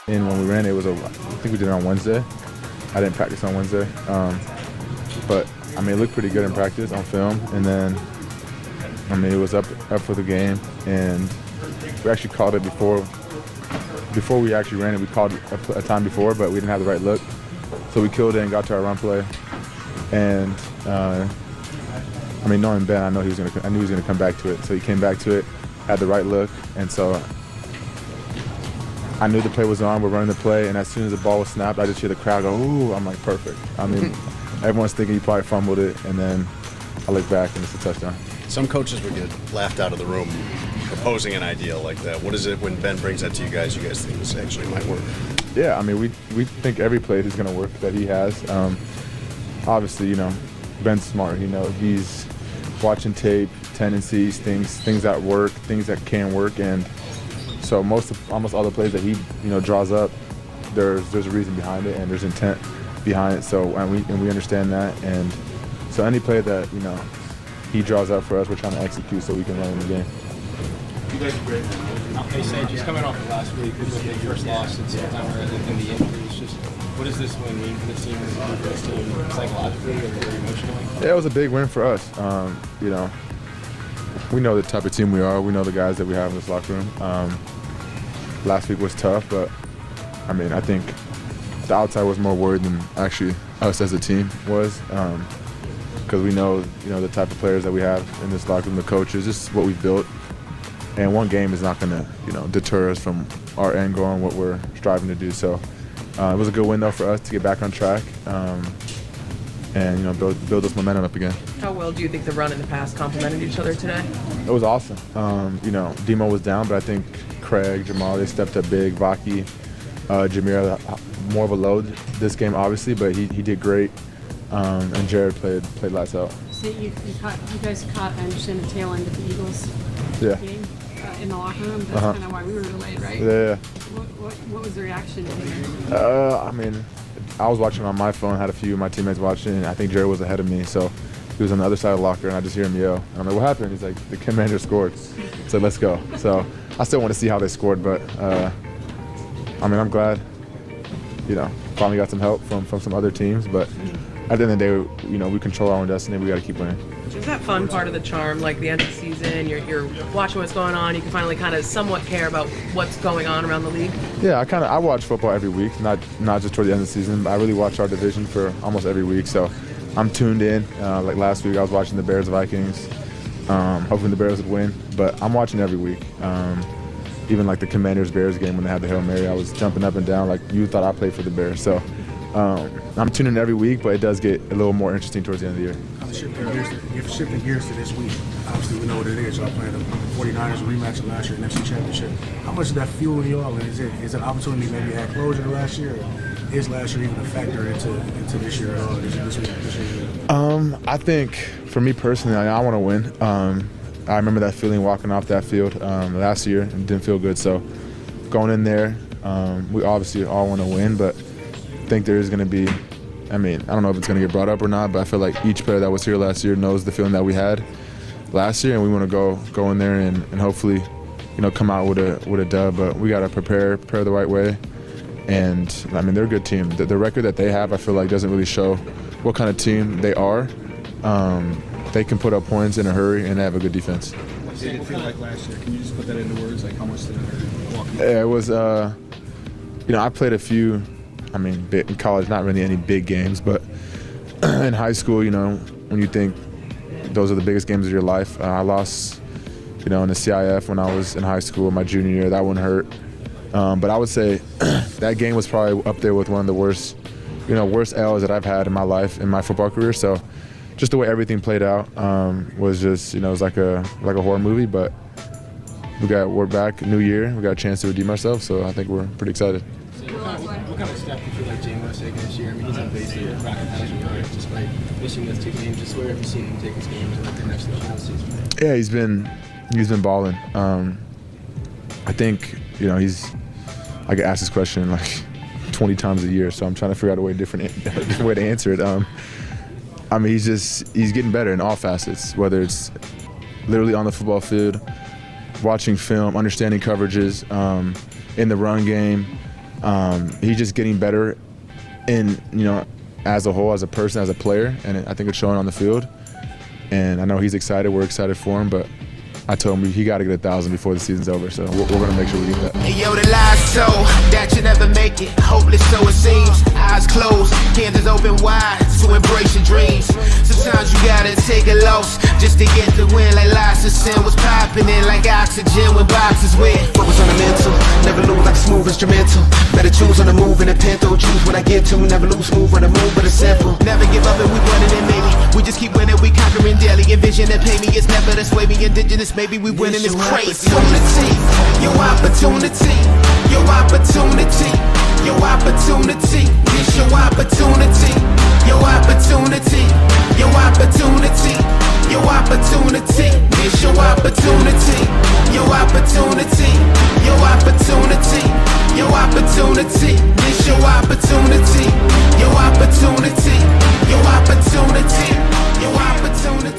in when we ran it. I think we did it on Wednesday. I didn't practice on Wednesday. But, I mean, it looked pretty good in practice on film. And then, I mean, it was up for the game. And we actually called it before we actually ran it. We called a time before, but we didn't have the right look. So we killed it and got to our run play. And, I mean, knowing Ben, I knew he was going to come back to it. So he came back to it, had the right look. And so I knew the play was on. We're running the play. And as soon as the ball was snapped, I just hear the crowd go, ooh. I'm like, perfect. I mean, everyone's thinking he probably fumbled it. And then I look back and it's a touchdown. Some coaches would get laughed out of the room proposing an idea like that. What is it when Ben brings that to you guys think this actually might work? Yeah, I mean, we think every play is going to work that he has. Obviously, you know, Ben's smart. He's watching tape, tendencies, things that work, things that can work, and so almost all the plays that he draws up, there's a reason behind it and there's intent behind it. So and we understand that, and so any play that he draws up for us, we're trying to execute so we can run in the game. You guys are great, man. Hey, Sage, just coming off of last week, this was their first loss since September, and the injuries. Just what does this win mean for the team and for this team psychologically or emotionally? Yeah, it was a big win for us. We know the type of team we are. We know the guys that we have in this locker room. Last week was tough, but I mean, I think the outside was more worried than actually us as a team was, because we know the type of players that we have in this locker room, the coaches, just what we've built. And one game is not going to deter us from our end goal and what we're striving to do. So it was a good win though for us to get back on track and build this momentum up again. How well do you think the run and the pass complemented each other today? It was awesome. Demo was down, but I think Craig, Jamal, they stepped up big. Vaki, Jameer, more of a load this game obviously, but he did great. And Jared played lights out. So you guys caught, I understand, the tail end of the Eagles game in the locker room. That's kind of why we were delayed, right? Yeah. What was the reaction? I mean, I was watching on my phone, had a few of my teammates watching, and I think Jared was ahead of me, so he was on the other side of the locker, and I just hear him yell. And I'm like, what happened? He's like, the Commander scored. So let's go. So I still want to see how they scored, but I mean, I'm glad, finally got some help from some other teams, but at the end of the day, we control our own destiny. We got to keep winning. Is that fun part of the charm, like the end of the season, you're watching what's going on, you can finally kind of somewhat care about what's going on around the league? Yeah, I watch football every week, not just toward the end of the season, but I really watch our division for almost every week, so I'm tuned in. Like last week, I was watching the Bears-Vikings, hoping the Bears would win, but I'm watching every week. Even like the Commanders-Bears game when they had the Hail Mary, I was jumping up and down like you thought I played for the Bears, so I'm tuning in every week, but it does get a little more interesting towards the end of the year. You're shifting gears to this week. Obviously, we know what it is. Y'all playing the 49ers rematch of last year, NFC Championship. How much of that fuel y'all? Is it an opportunity maybe had closure to last year? Or is last year even a factor into this year at all? This year? I think for me personally, I want to win. I remember that feeling walking off that field last year and didn't feel good. So going in there, we obviously all want to win, but I think there is going to be, I don't know if it's going to get brought up or not, but I feel like each player that was here last year knows the feeling that we had last year, and we want to go in there and hopefully, come out with a dub. But we got to prepare the right way, and they're a good team. The record that they have, I feel like, doesn't really show what kind of team they are. They can put up points in a hurry, and they have a good defense. What did it feel like last year? Can you just put that into words? Like how much did it hurt? Yeah, it was. I played a few. In college, not really any big games, but in high school, when you think those are the biggest games of your life, I lost, in the CIF when I was in high school, my junior year. That one hurt. But I would say that game was probably up there with one of the worst L's that I've had in my life, in my football career. So just the way everything played out was just, it was like a horror movie. But we're back, new year. We got a chance to redeem ourselves, so I think we're pretty excited. What kind of step do you feel like Jameis taking this year? He's on pace to crack 1,000 yards despite missing those two games. Just where have you seen him take his game to the next level this season? Yeah, he's been balling. I think I get asked this question like 20 times a year, so I'm trying to figure out a different way to answer it. He's getting better in all facets, whether it's literally on the football field, watching film, understanding coverages, in the run game. He's just getting better in, as a whole, as a person, as a player, and I think it's showing on the field. And I know he's excited. We're excited for him, but I told him he got to get 1,000 before the season's over, so we're going to make sure we get that. Hey, yo, the lies so that you never make it. Hopeless, so it seems. Eyes closed, hands open wide to embrace your dreams. Sometimes you gotta take a loss just to get the win. Like lots of sin was popping in like oxygen when boxes win. Focus on the mental, never lose like a smooth instrumental. Better choose on the move in a pinto. Choose when I get to, never lose, move on the move, but it's simple. Never give up and we running it, maybe. We just keep winning, we conquering daily. Envision that pay me, it's never the sway me. Indigenous, maybe we winning this crazy. Your opportunity, your opportunity, your opportunity. This your opportunity, your opportunity, your opportunity, your opportunity. This your opportunity, your opportunity, your opportunity, your opportunity. This your opportunity, your opportunity, your opportunity, your opportunity.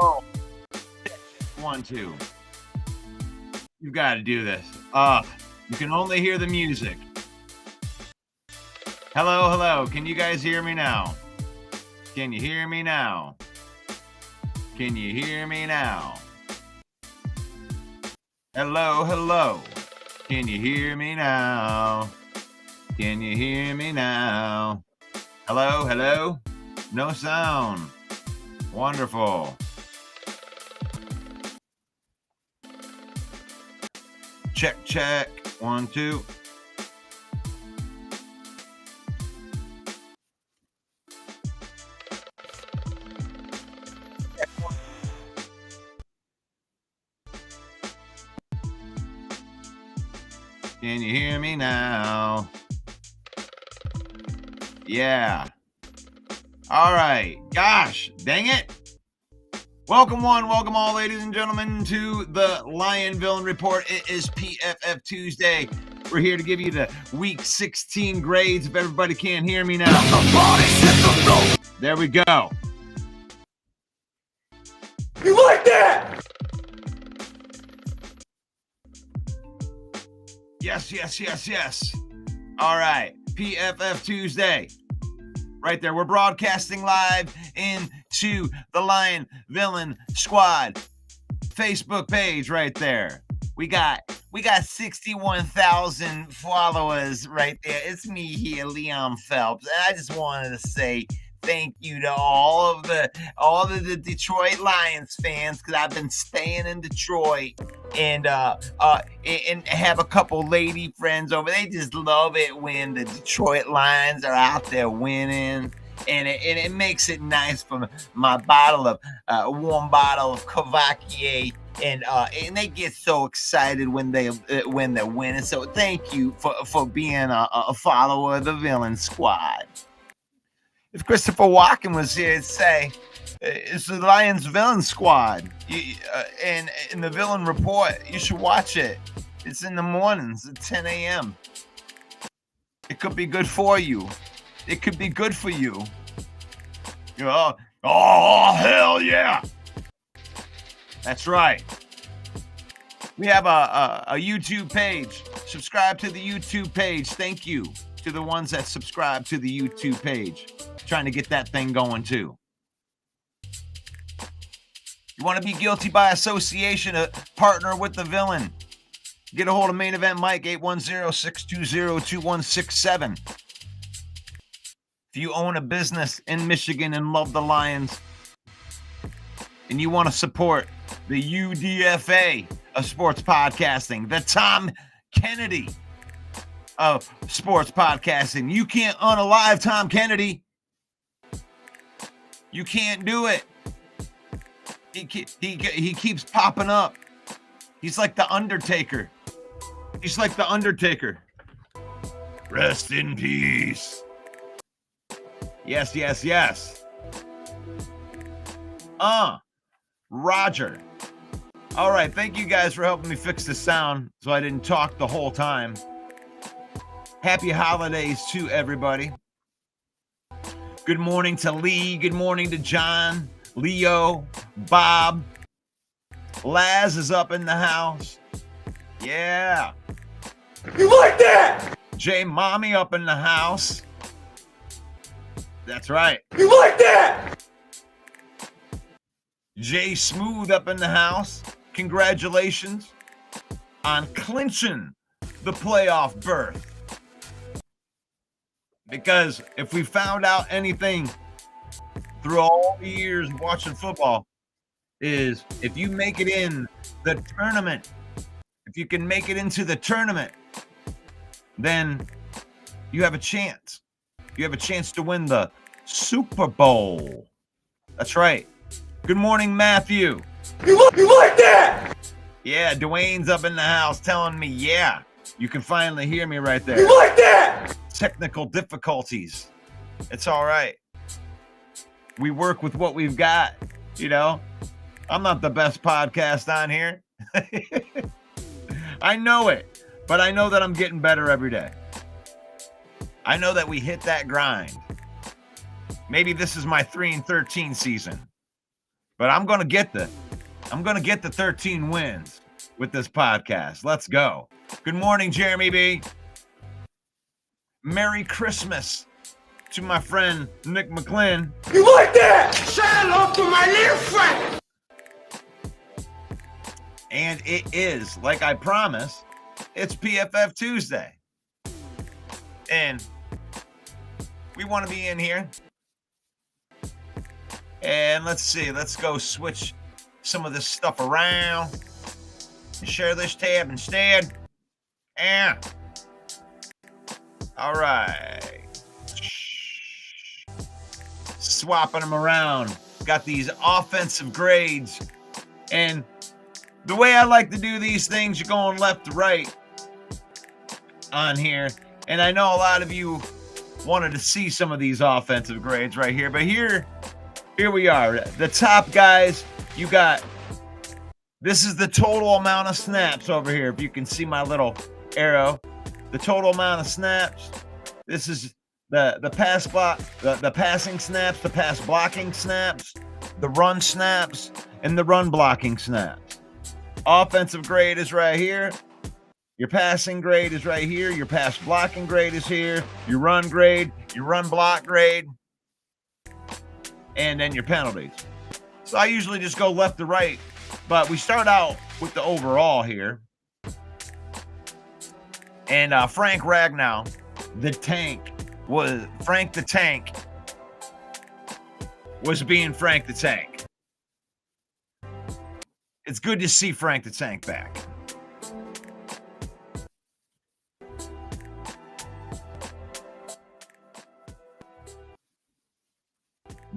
Oh, 1, 2. You've got to do this. You can only hear the music. Hello, hello. Can you guys hear me now? Can you hear me now? Can you hear me now? Hello, hello. Can you hear me now? Can you hear me now? Hello, hello. No sound. Wonderful. Check, check. 1, 2. Can you hear me now? Yeah. All right. Gosh, dang it. Welcome welcome all, ladies and gentlemen, to the Lion Villain Report. It is PFF Tuesday. We're here to give you the Week 16 grades. If everybody can't hear me now. There we go. You like that? Yes. All right. PFF Tuesday. Right there. We're broadcasting live into the Lion Villain Squad Facebook page right there. We got 61,000 followers right there. It's me here, Leon Phelps. And I just wanted to say thank you to all of the Detroit Lions fans, because I've been staying in Detroit and have a couple lady friends over. They just love it when the Detroit Lions are out there winning. And it makes it nice for my warm bottle of Cavaquier, and they get so excited when they're winning. So thank you for being a follower of the Villain Squad. If Christopher Walken was here, he'd say it's the Lions Villain Squad, and in the Villain Report. You should watch it. It's in the mornings at 10 a.m. It could be good for you. It could be good for you. Oh, hell yeah. That's right. We have a YouTube page. Subscribe to the YouTube page. Thank you to the ones that subscribe to the YouTube page. Trying to get that thing going too. You want to be guilty by association, partner with the villain. Get a hold of Main Event Mike, 810-620-2167. If you own a business in Michigan and love the Lions, and you want to support the UDFA of sports podcasting, the Tom Kennedy of sports podcasting, you can't unalive Tom Kennedy. You can't do it. He keeps popping up. He's like the Undertaker. Rest in peace. Yes. Roger. All right, thank you guys for helping me fix the sound so I didn't talk the whole time. Happy holidays to everybody. Good morning to Lee. Good morning to John, Leo, Bob. Laz is up in the house. Yeah. You like that? Jay Mommy up in the house. That's right. You like that? Jay Smooth up in the house. Congratulations on clinching the playoff berth. Because if we found out anything through all the years of watching football, is if you make it in the tournament, if you can make it into the tournament, then you have a chance. You have a chance to win the Super Bowl. That's right. Good morning, Matthew. You like that? Yeah, Dwayne's up in the house telling me, yeah, you can finally hear me right there. You like that? Technical difficulties. It's all right. We work with what we've got, you know. I'm not the best podcast on here. I know it, but I know that I'm getting better every day. I know that we hit that grind. Maybe this is my 3-13 season, but I'm going to get the 13 wins with this podcast. Let's go. Good morning, Jeremy B. Merry Christmas to my friend Nick McClin. You like that? Say hello to my little friend. And it is, like I promised, it's PFF Tuesday. And we want to be in here. And let's see, let's go switch some of this stuff around and share this tab instead. And all right. Swapping them around. Got these offensive grades. And the way I like to do these things, you're going left to right on here. And I know a lot of you wanted to see some of these offensive grades right here. But here we are. The top guys, you got, this is the total amount of snaps over here. If you can see my little arrow, the total amount of snaps. This is the pass block, the passing snaps, the pass blocking snaps, the run snaps, and the run blocking snaps. Offensive grade is right here. Your passing grade is right here. Your pass blocking grade is here. Your run grade, your run block grade, and then your penalties. So I usually just go left to right, but we start out with the overall here. And Frank Ragnow, the Tank, was Frank the Tank was being Frank the Tank. It's good to see Frank the Tank back.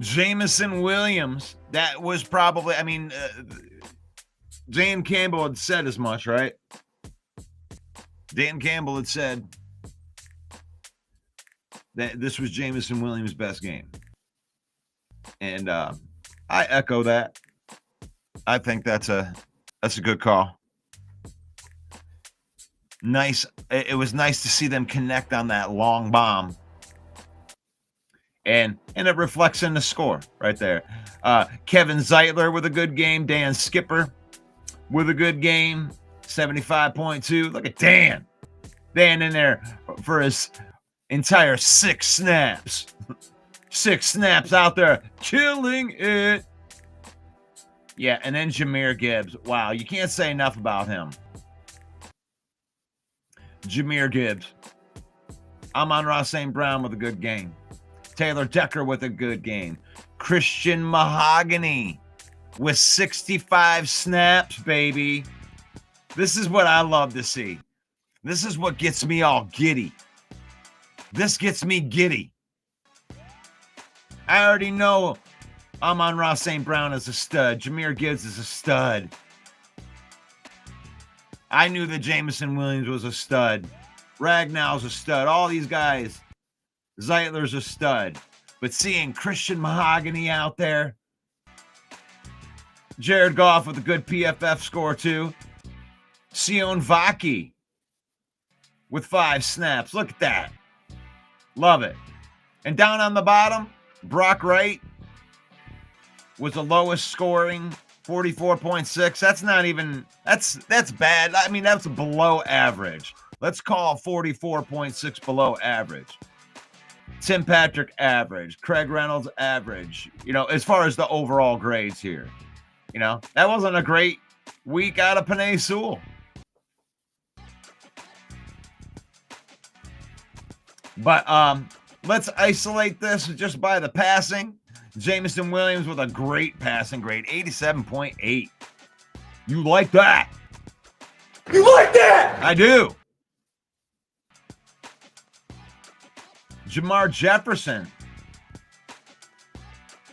Jamison Williams, that was probably, Dan Campbell had said as much, right? Dan Campbell had said that this was Jamison Williams' best game. And I echo that. I think that's a good call. Nice. It was nice to see them connect on that long bomb. And it reflects in the score right there. Kevin Zeitler with a good game. Dan Skipper with a good game. 75.2. Look at Dan. Dan in there for his entire 6 snaps. 6 snaps out there. Killing it. Yeah, and then Jahmyr Gibbs. Wow, you can't say enough about him. Jahmyr Gibbs. Amon-Ra St. Brown with a good game. Taylor Decker with a good game. Christian Mahogany with 65 snaps, baby. This is what I love to see. This is what gets me all giddy. This gets me giddy. I already know Amon-Ra St. Brown is a stud. Jahmyr Gibbs is a stud. I knew that Jamison Williams was a stud. Ragnow's a stud. All these guys. Zeitler's a stud. But seeing Christian Mahogany out there, Jared Goff with a good PFF score too. Sion Vaki with 5 snaps. Look at that. Love it. And down on the bottom, Brock Wright was the lowest scoring, 44.6. That's not even, that's bad. I mean, that's below average. Let's call 44.6 below average. Tim Patrick average, Craig Reynolds average, as far as the overall grades here. That wasn't a great week out of Penei Sewell. But let's isolate this just by the passing. Jamison Williams with a great passing grade, 87.8. You like that? You like that? I do. Jamar Jefferson,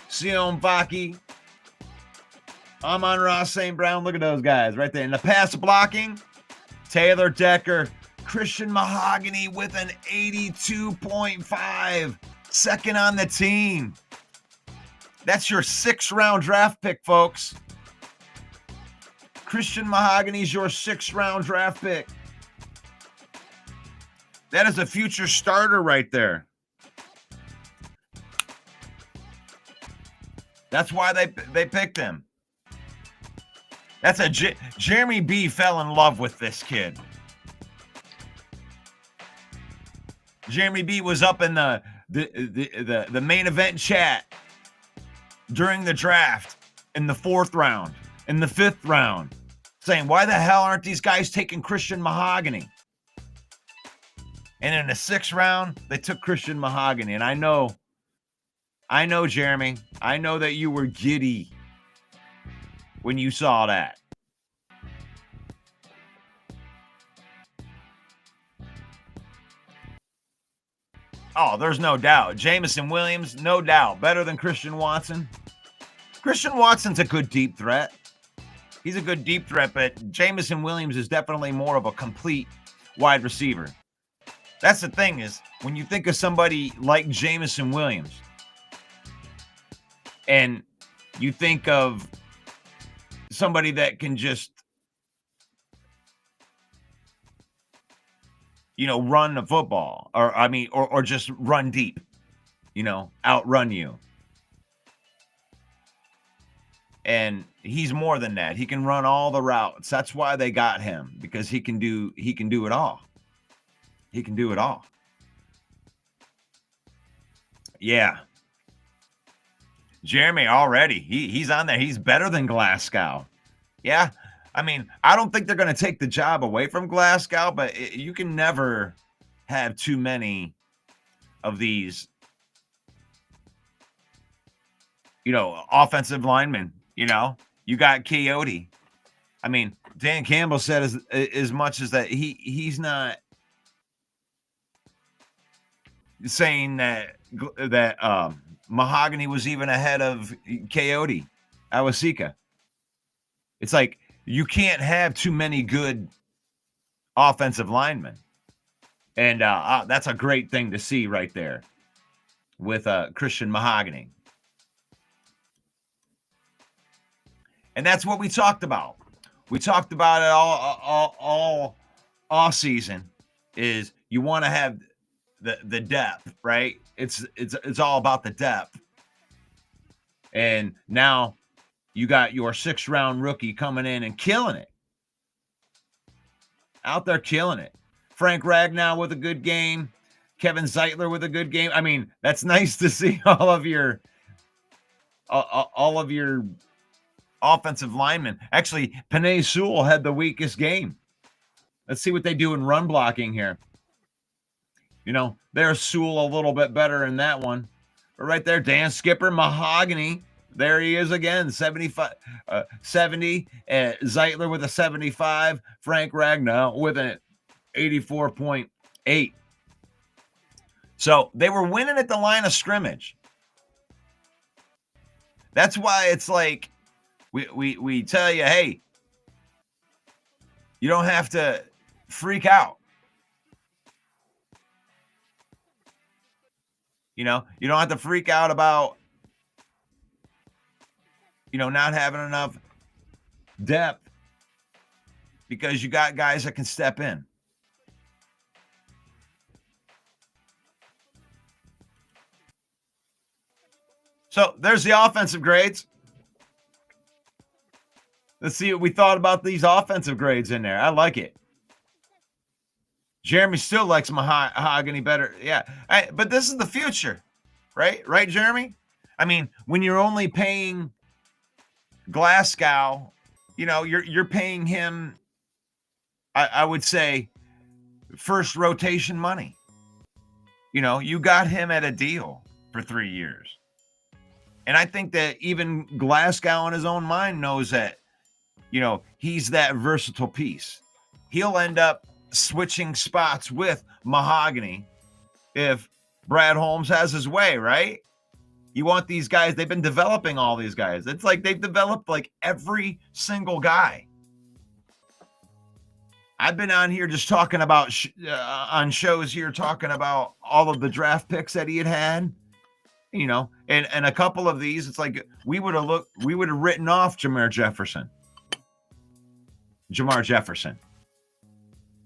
Sion Vaki, Amon-Ra St. Brown. Look at those guys right there. In the pass blocking, Taylor Decker, Christian Mahogany with an 82.5, second on the team. That's your 6th round draft pick, folks. Christian Mahogany's your 6th round draft pick. That is a future starter right there. That's why they picked him. That's Jeremy B fell in love with this kid. Jeremy B was up in the main event chat during the draft in the 4th round, in the 5th round, saying, why the hell aren't these guys taking Christian Mahogany? And in the 6th round, they took Christian Mahogany. And I know, Jeremy, I know that you were giddy when you saw that. Oh, there's no doubt. Jamison Williams, no doubt. Better than Christian Watson. Christian Watson's a good deep threat. He's a good deep threat, but Jamison Williams is definitely more of a complete wide receiver. That's the thing is when you think of somebody like Jameson Williams and you think of somebody that can just, run the football or just run deep, outrun you. And he's more than that. He can run all the routes. That's why they got him, because he can do it all. He can do it all. Yeah. Jeremy already. He's on there. He's better than Glasgow. Yeah. I mean, I don't think they're going to take the job away from Glasgow, but you can never have too many of these, offensive linemen. You got Coyote. I mean, Dan Campbell said as much as that he's not saying that Mahogany was even ahead of Coyote, Awasika. It's like you can't have too many good offensive linemen. And that's a great thing to see right there with Christian Mahogany. And that's what we talked about. We talked about it all season. Is you want to have the depth, right? It's all about the depth. And now you got your 6th-round rookie coming in and killing it. Out there killing it. Frank Ragnow with a good game. Kevin Zeitler with a good game. I mean, that's nice to see all of your offensive linemen. Actually, Penei Sewell had the weakest game. Let's see what they do in run blocking here. There's Sewell a little bit better in that one. But right there, Dan Skipper, Mahogany. There he is again, 70. Zeitler with a 75. Frank Ragnow with an 84.8. So they were winning at the line of scrimmage. That's why it's like we tell you, hey, you don't have to freak out. You don't have to freak out about, not having enough depth, because you got guys that can step in. So there's the offensive grades. Let's see what we thought about these offensive grades in there. I like it. Jeremy still likes Mahogany better. Yeah. But this is the future, right? Right, Jeremy? I mean, when you're only paying Glasgow, you're paying him, I would say, first rotation money. You got him at a deal for 3 years. And I think that even Glasgow in his own mind knows that, he's that versatile piece. He'll end up switching spots with Mahogany if Brad Holmes has his way, right? You want these guys. They've been developing all these guys. It's like they've developed like every single guy. I've been on here just talking about on shows here talking about all of the draft picks that he had. And a couple of these, it's like we would have written off Jamar Jefferson.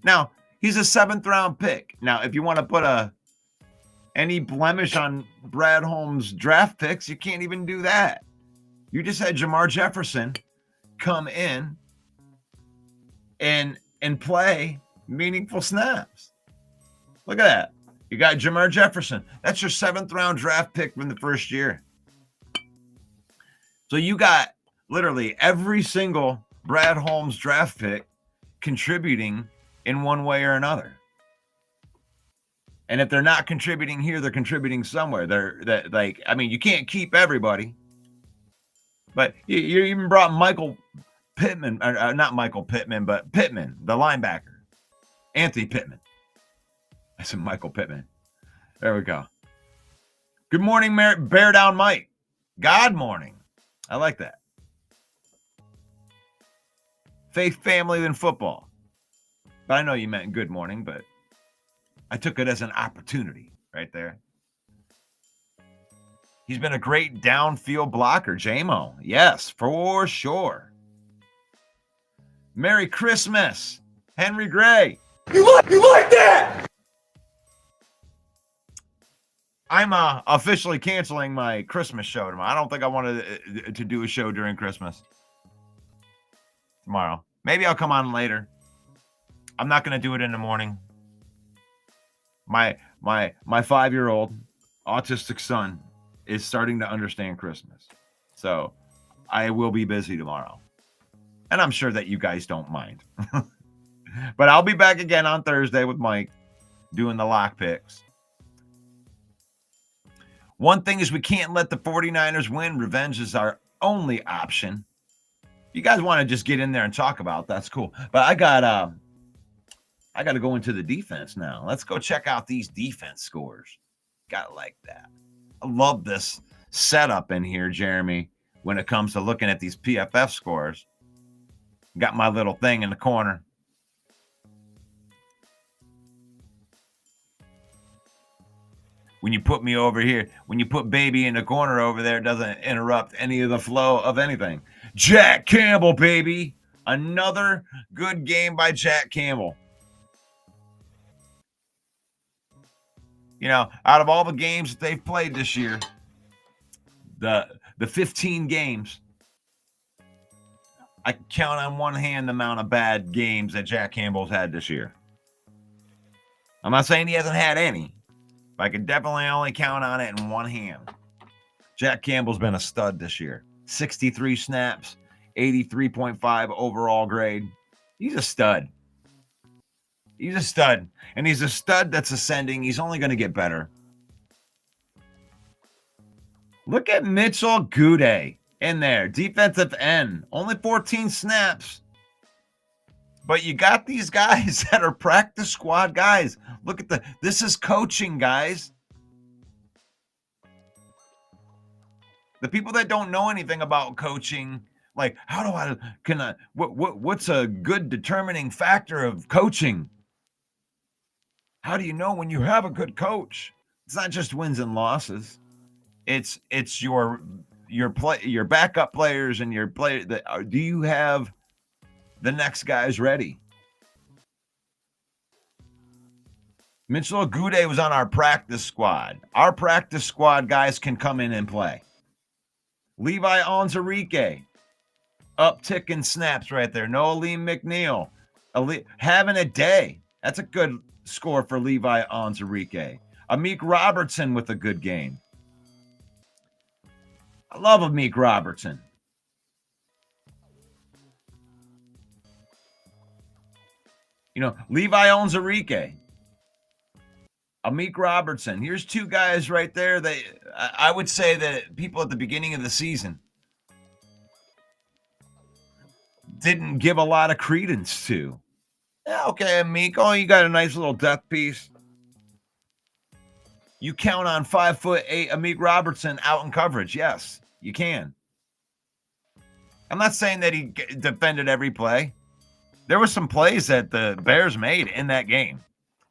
Now, he's a 7th-round pick. Now, if you want to put any blemish on Brad Holmes' draft picks, you can't even do that. You just had Jamar Jefferson come in and play meaningful snaps. Look at that. You got Jamar Jefferson. That's your 7th-round draft pick from the first year. So you got literally every single Brad Holmes draft pick contributing in one way or another. And if they're not contributing here, they're contributing somewhere. You can't keep everybody. But you even brought Michael Pittman, not Michael Pittman, but Pittman, the linebacker. Anthony Pittman. I said Michael Pittman. There we go. Good morning, Bear Down Mike. God morning. I like that. Faith, family, then football. But I know you meant good morning, but I took it as an opportunity right there. He's been a great downfield blocker, JMO. Yes, for sure. Merry Christmas, Henry Gray. You like that? I'm officially canceling my Christmas show tomorrow. I don't think I wanted to do a show during Christmas tomorrow. Maybe I'll come on later. I'm not going to do it in the morning. My 5-year-old autistic son is starting to understand Christmas. So I will be busy tomorrow. And I'm sure that you guys don't mind. But I'll be back again on Thursday with Mike doing the lock picks. One thing is we can't let the 49ers win. Revenge is our only option. If you guys want to just get in there and talk about it, that's cool. But I got to go into the defense now. Let's go check out these defense scores. Got to like that. I love this setup in here, Jeremy, when it comes to looking at these PFF scores. Got my little thing in the corner. When you put me over here, when you put baby in the corner over there, it doesn't interrupt any of the flow of anything. Jack Campbell, baby. Another good game by Jack Campbell. You know, out of all the games that they've played this year, the 15 games, I can count on one hand the amount of bad games that Jack Campbell's had this year. I'm not saying he hasn't had any, but I can definitely only count on it in one hand. Jack Campbell's been a stud this year. 63 snaps, 83.5 overall grade. He's a stud. He's a stud. And he's a stud that's ascending. He's only going to get better. Look at Mitchell Gude in there. Defensive end. Only 14 snaps. But you got these guys that are practice squad guys. Look at this is coaching, guys. The people that don't know anything about coaching, like, what's a good determining factor of coaching? How do you know when you have a good coach? It's not just wins and losses. It's your backup players and your player that do you have the next guys ready? Mitchell Agude was on our practice squad. Our practice squad guys can come in and play. Levi Onwuzurike, uptick in snaps right there. Noah Lee McNeil, having a day. That's a good score for Levi Onwuzurike. Amik Robertson with a good game. I love Amik Robertson. You know, Levi Onwuzurike, Amik Robertson. Here's two guys right there that I would say that people at the beginning of the season didn't give a lot of credence to. Yeah, okay, Amik. Oh, you got a nice little death piece. You count on 5'8" Amik Robertson out in coverage. Yes, you can. I'm not saying that he defended every play. There were some plays that the Bears made in that game.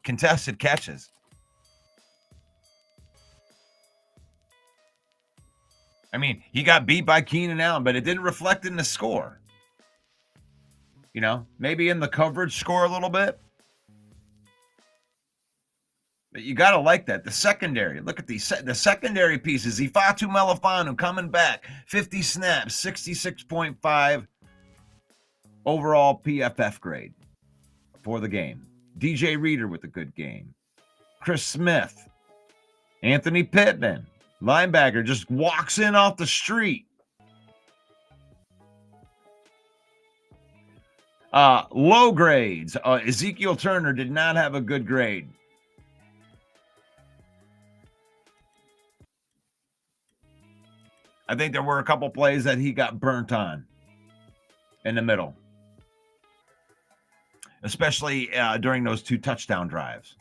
Contested catches. I mean, he got beat by Keenan Allen, but it didn't reflect in the score. You know, maybe in the coverage score a little bit. But you got to like that. The secondary, look at the secondary pieces. Ifeatu Melifonwu coming back. 50 snaps, 66.5 overall PFF grade for the game. DJ Reader with a good game. Chris Smith. Anthony Pittman. Linebacker just walks in off the street. Low grades. Ezekiel Turner did not have a good grade. I think there were a couple plays that he got burnt on in the middle, especially during those 2 touchdown drives.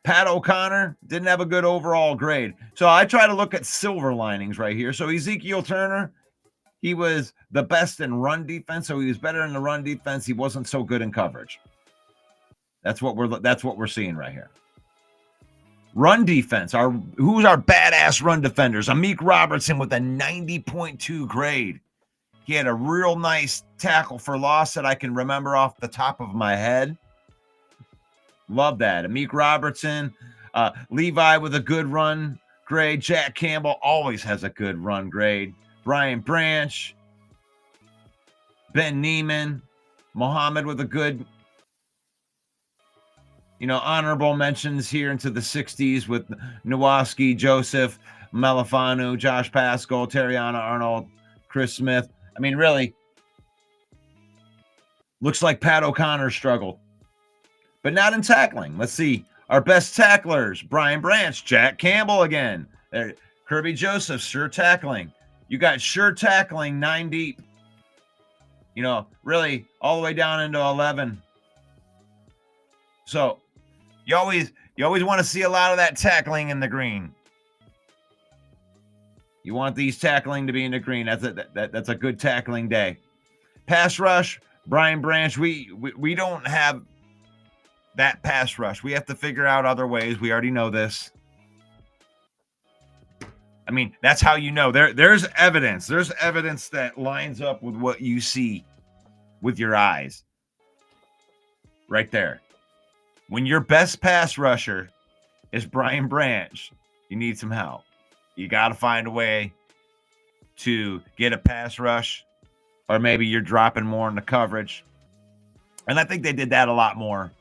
Pat O'Connor didn't have a good overall grade. So I try to look at silver linings right here. So Ezekiel Turner, he was the best in run defense. So he was better in the run defense. He wasn't so good in coverage. That's what we're seeing right here. Run defense. Who's our badass run defenders? Amik Robertson with a 90.2 grade. He had a real nice tackle for loss that I can remember off the top of my head. Love that. Amik Robertson, Levi with a good run grade. Jack Campbell always has a good run grade. Brian Branch, Ben Neiman, Mohammed with a good, honorable mentions here into the 60s with Nowoski, Joseph, Malafanu, Josh Pascal, Terriana Arnold, Chris Smith. I mean, really, looks like Pat O'Connor struggled, but not in tackling. Let's see. Our best tacklers, Brian Branch, Jack Campbell again. Kirby Joseph, sure tackling. You got sure tackling 9 deep. Really all the way down into 11. So you always want to see a lot of that tackling in the green. You want these tackling to be in the green. That's a good tackling day. Pass rush, Brian Branch. We don't have that pass rush. We have to figure out other ways. We already know this. I mean, that's how you know. There's evidence. There's evidence that lines up with what you see with your eyes. Right there. When your best pass rusher is Brian Branch, you need some help. You got to find a way to get a pass rush, or maybe you're dropping more in the coverage. And I think they did that a lot more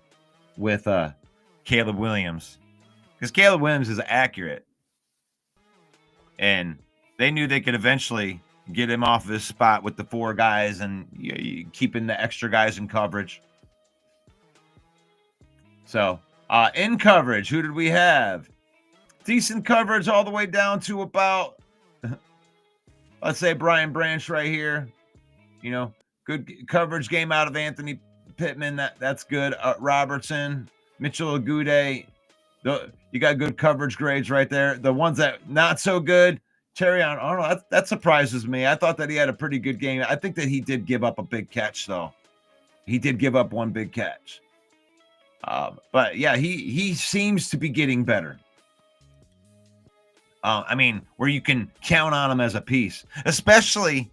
with Caleb Williams, because Caleb Williams is accurate. And they knew they could eventually get him off his spot with the 4 guys and keeping the extra guys in coverage. So, in coverage, who did we have? Decent coverage all the way down to about, let's say, Brian Branch right here. Good coverage game out of Anthony Pittman. That's good. Robertson, Mitchell Agude. You got good coverage grades right there. The ones that not so good, Terrion Arnold, that surprises me. I thought that he had a pretty good game. I think that he did give up a big catch, though. He did give up one big catch. But yeah, he seems to be getting better. I mean, where you can count on him as a piece, especially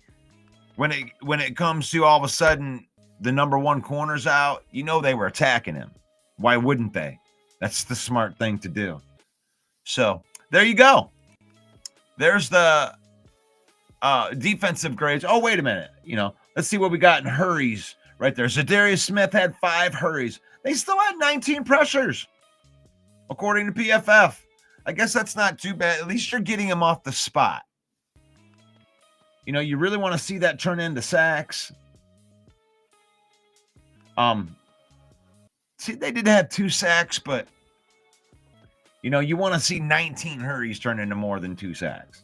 when it comes to all of a sudden the number 1 corner's out. They were attacking him. Why wouldn't they? That's the smart thing to do. So there you go. There's the defensive grades. Oh, wait a minute. Let's see what we got in hurries right there. Zadarius Smith had 5 hurries. They still had 19 pressures, according to PFF. I guess that's not too bad. At least you're getting him off the spot. You really want to see that turn into sacks. See, they did have 2 sacks, but you want to see 19 hurries turn into more than 2 sacks.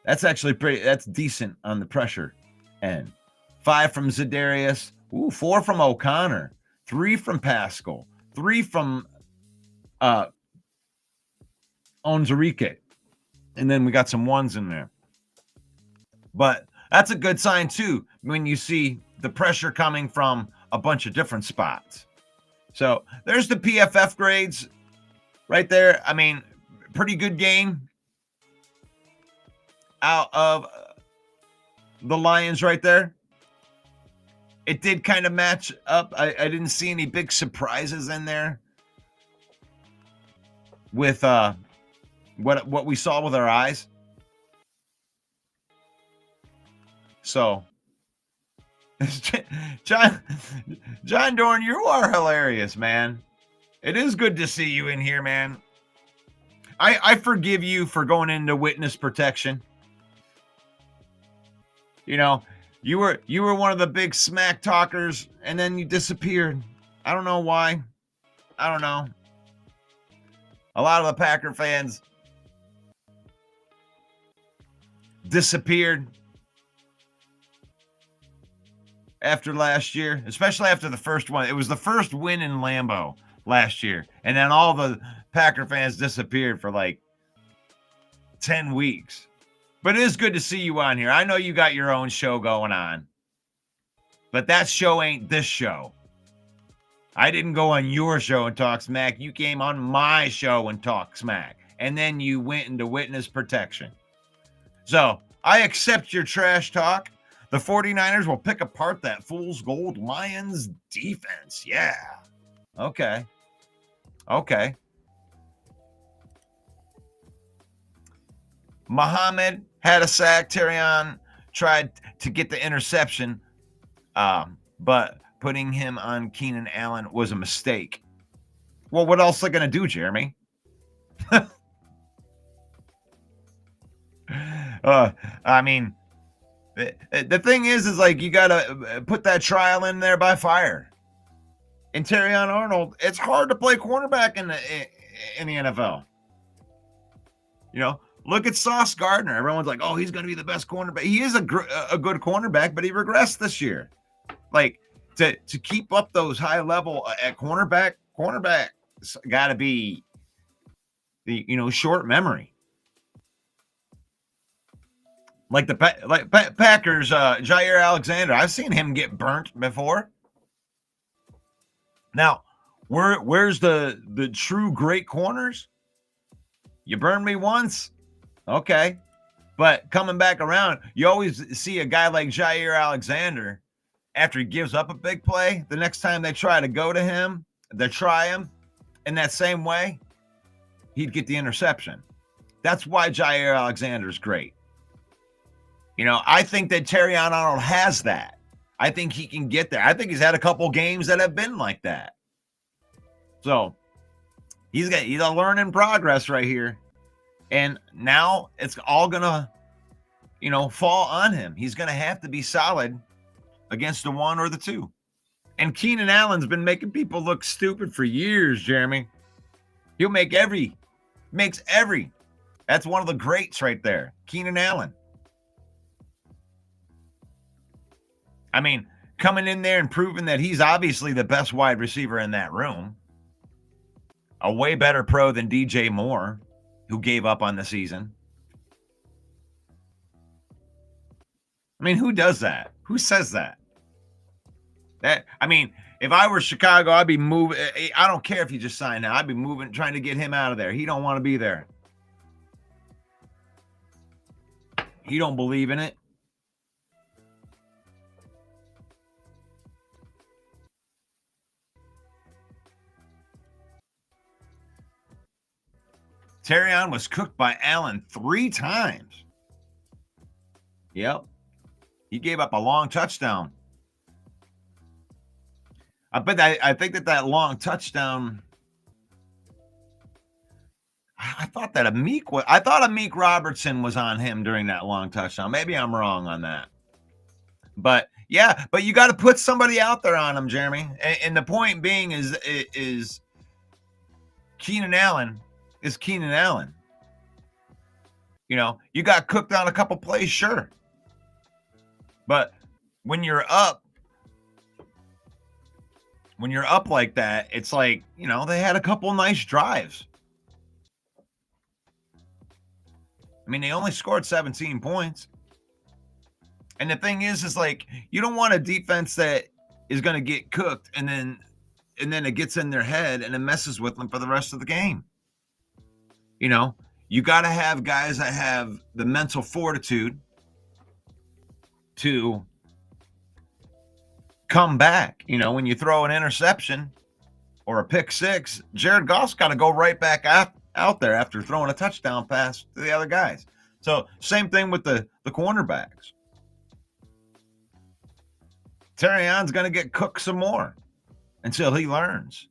That's actually that's decent on the pressure end. 5 from Zadarius. 4 from O'Connor. 3 from Pascal. 3 from Onzarike. And then we got some 1s in there. But that's a good sign, too, when you see the pressure coming from a bunch of different spots. So there's the PFF grades right there. I mean, pretty good game out of the Lions right there. It did kind of match up. I didn't see any big surprises in there with what we saw with our eyes. So, John Dorn, you are hilarious, man. It is good to see you in here, man. I forgive you for going into witness protection. You were one of the big smack talkers, and then you disappeared. I don't know why. I don't know. A lot of the Packer fans disappeared after last year, especially after the first one. It was the first win in Lambeau last year, and then all the Packer fans disappeared for like 10 weeks. But it is good to see you on here. I know you got your own show going on, but that show ain't this show. I didn't go on your show and talk smack. You came on my show and talked smack. And then you went into witness protection. So I accept your trash talk. The 49ers will pick apart that fool's gold Lions defense. Yeah. Okay. Muhammad had a sack. Terrion tried to get the interception, but putting him on Keenan Allen was a mistake. Well, what else are they going to do, Jeremy? I mean, the thing is like you got to put that trial in there by fire. And Terrion Arnold, it's hard to play cornerback in the NFL. You know, look at Sauce Gardner. Everyone's like, oh, he's going to be the best cornerback. He is a good cornerback, but he regressed this year. Like, to keep up those high level at cornerback got to be the short memory. Like the Packers, Jair Alexander. I've seen him get burnt before. Now, where's the true great corners? You burned me once, okay, but coming back around, you always see a guy like Jair Alexander. After he gives up a big play, the next time they try to go to him, they try him in that same way, he'd get the interception. That's why Jair Alexander is great. I think that Terrion Arnold has that. I think he can get there. I think he's had a couple games that have been like that. So he's a learning progress right here. And now it's all gonna, fall on him. He's gonna have to be solid against the one or the two. And Keenan Allen's been making people look stupid for years, Jeremy. He'll makes every. That's one of the greats right there, Keenan Allen. I mean, coming in there and proving that he's obviously the best wide receiver in that room. A way better pro than DJ Moore, who gave up on the season. I mean, who does that? Who says that? If I were Chicago, I'd be moving. I don't care if he just signed now. I'd be moving, trying to get him out of there. He don't want to be there. He don't believe in it. Terrion was cooked by Allen 3 times. Yep. He gave up a long touchdown. I think that long touchdown. I thought Amik Robertson was on him during that long touchdown. Maybe I'm wrong on that. But yeah, but you got to put somebody out there on him, Jeremy. And the point being is Keenan Allen is Keenan Allen. You got cooked on a couple plays, sure. But when you're up like that, it's like, they had a couple nice drives. I mean, they only scored 17 points. And the thing is like, you don't want a defense that is going to get cooked and then it gets in their head and it messes with them for the rest of the game. You got to have guys that have the mental fortitude to come back. When you throw an interception or a pick six, Jared Goff's got to go right back out there after throwing a touchdown pass to the other guys. So same thing with the cornerbacks. Terrion's going to get cooked some more until he learns.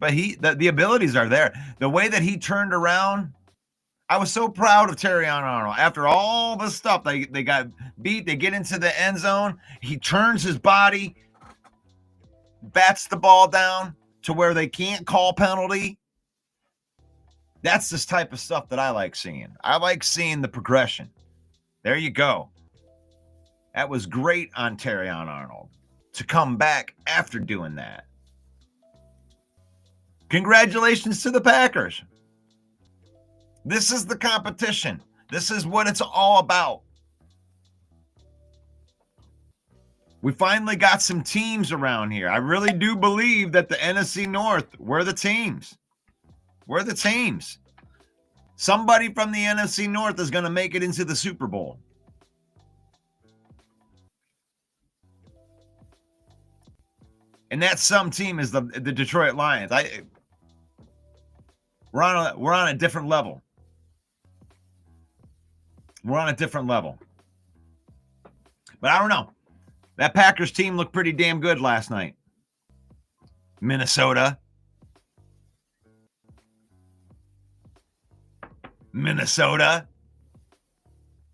But the abilities are there. The way that he turned around, I was so proud of Terrion Arnold. After all the stuff, they got beat, they get into the end zone. He turns his body, bats the ball down to where they can't call penalty. That's this type of stuff that I like seeing. I like seeing the progression. There you go. That was great on Terrion Arnold to come back after doing that. Congratulations to the Packers. This is the competition. This is what it's all about. We finally got some teams around here. I really do believe that the NFC North, we're the teams. We're the teams. Somebody from the NFC North is going to make it into the Super Bowl. And that some team is the Detroit Lions. We're on a different level. We're on a different level. But I don't know. That Packers team looked pretty damn good last night. Minnesota.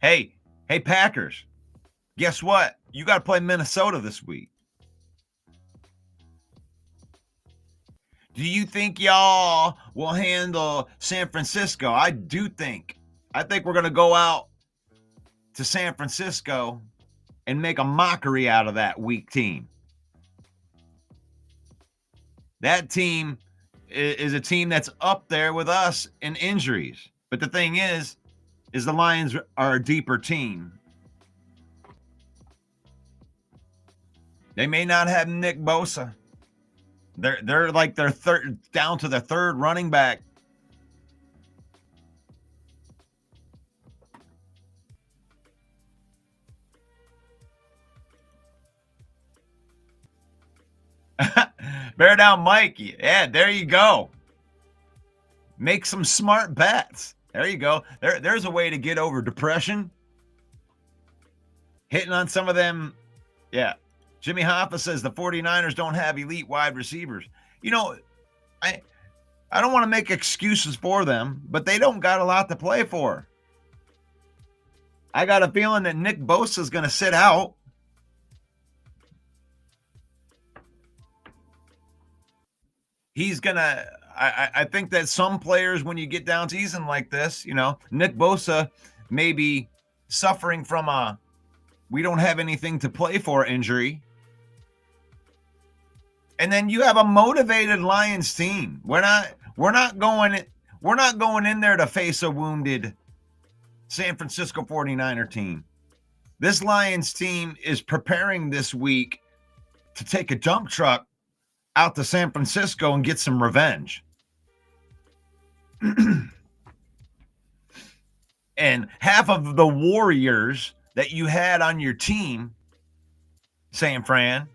Hey, Packers. Guess what? You got to play Minnesota this week. Do you think y'all will handle San Francisco? I think we're going to go out to San Francisco and make a mockery out of that weak team. That team is a team that's up there with us in injuries. But the thing is the Lions are a deeper team. They may not have Nick Bosa. They're like their third, down to their third running back. Bear down, Mikey. Yeah, there you go. Make some smart bets. There you go. There's a way to get over depression. Hitting on some of them. Yeah. Jimmy Hoffa says the 49ers don't have elite wide receivers. You know, I don't want to make excuses for them, but they don't got a lot to play for. I got a feeling that Nick Bosa is going to sit out. He's going to I think that some players, when you get down to season like this, you know, Nick Bosa may be suffering from a we don't have anything to play for injury. And then you have a motivated Lions team. We're not going in there to face a wounded San Francisco 49er team. This Lions team is preparing this week to take a dump truck out to San Francisco and get some revenge. And half of the Warriors that you had on your team, San Fran,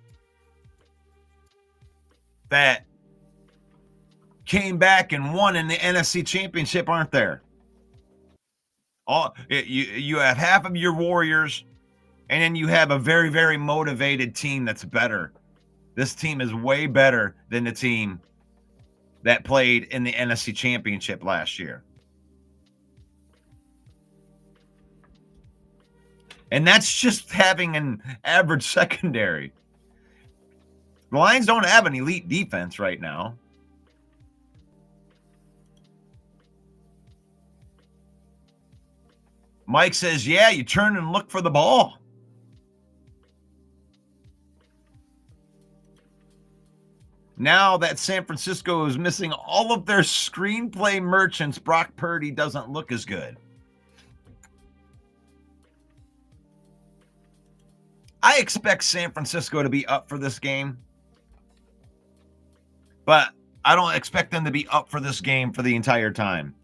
that came back and won in the NFC Championship aren't there. You have half of your Warriors, and then you have a very, very motivated team that's better. This team is way better than the team that played in the NFC Championship last year. And that's just having an average secondary. The Lions don't have an elite defense right now. Mike says, yeah, you turn and look for the ball. Now that San Francisco is missing all of their screenplay merchants, Brock Purdy doesn't look as good. I expect San Francisco to be up for this game, but I don't expect them to be up for this game for the entire time.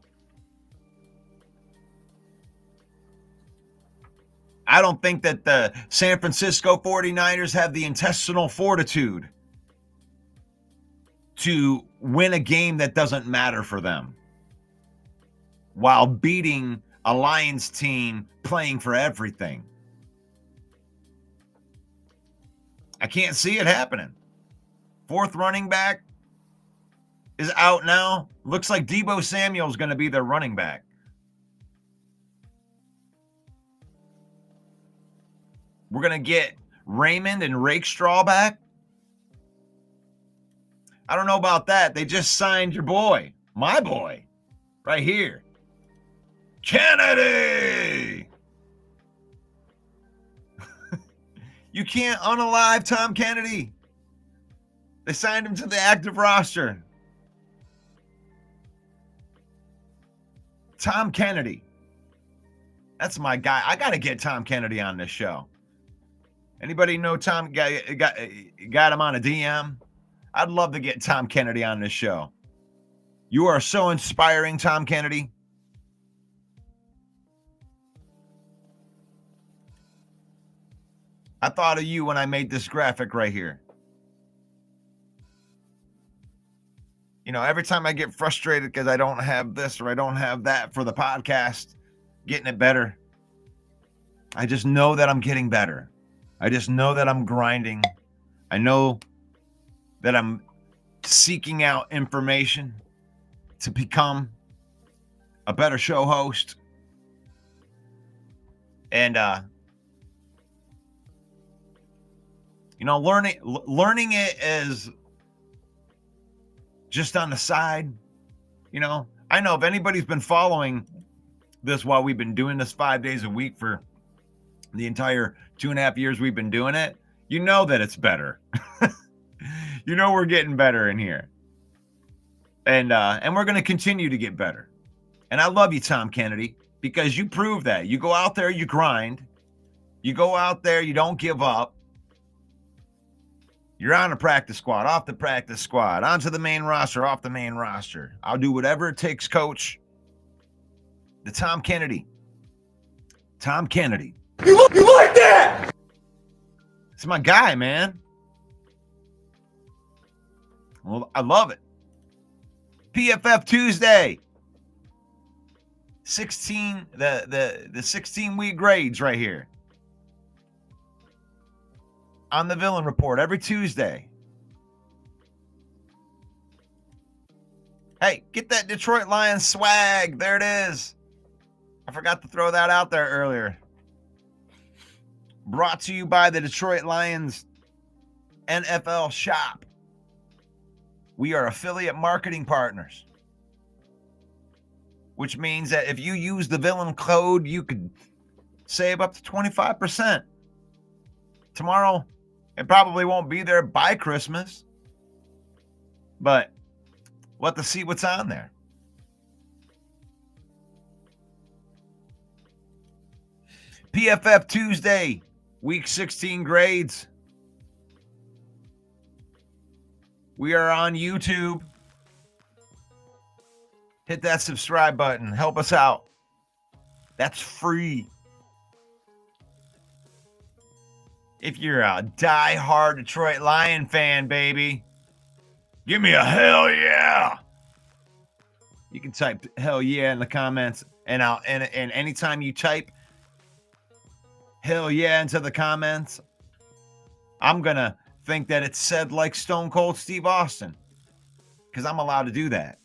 I don't think that the San Francisco 49ers have the intestinal fortitude to win a game that doesn't matter for them while beating a Lions team playing for everything. I can't see it happening. Fourth running back is out now. Looks like Deebo Samuel's going to be their running back. We're going to get Raymond and Rakestraw back. I don't know about that. They just signed your boy, my boy, right here. Kennedy! You can't unalive Tom Kennedy. They signed him to the active roster. Tom Kennedy. That's my guy. I got to get Tom Kennedy on this show. Anybody know Tom got him on a DM? I'd love to get Tom Kennedy on this show. You are so inspiring, Tom Kennedy. I thought of you when I made this graphic right here. You know, every time I get frustrated because I don't have this or I don't have that for the podcast, getting it better, I just know that I'm getting better. I just know that I'm grinding. I know that I'm seeking out information to become a better show host. And, you know, learning it is just on the side. You know, I know if anybody's been following this while we've been doing this 5 days a week for the entire 2.5 years we've been doing it, you know that it's better. You know we're getting better in here. And we're going to continue to get better. And I love you, Tom Kennedy, because you prove that. You go out there, you grind. You go out there, you don't give up. You're on the practice squad, off the practice squad, onto the main roster, off the main roster. I'll do whatever it takes, coach. The Tom Kennedy. Tom Kennedy. You like that? It's my guy, man. Well, I love it. PFF Tuesday. 16 the 16-week grades right here. On the Villain Report every Tuesday. Hey, get that Detroit Lions swag. There it is. I forgot to throw that out there earlier. Brought to you by the Detroit Lions NFL shop. We are affiliate marketing partners, which means that if you use the Villain code, you could save up to 25%. Tomorrow, it probably won't be there by Christmas, but we'll have to see what's on there. PFF Tuesday, week 16 grades. We are on YouTube. Hit that subscribe button. Help us out. That's free. If you're a die-hard Detroit Lion fan, baby, give me a hell yeah. You can type hell yeah in the comments, and anytime you type hell yeah into the comments, I'm gonna think that it's said like Stone Cold Steve Austin, because I'm allowed to do that.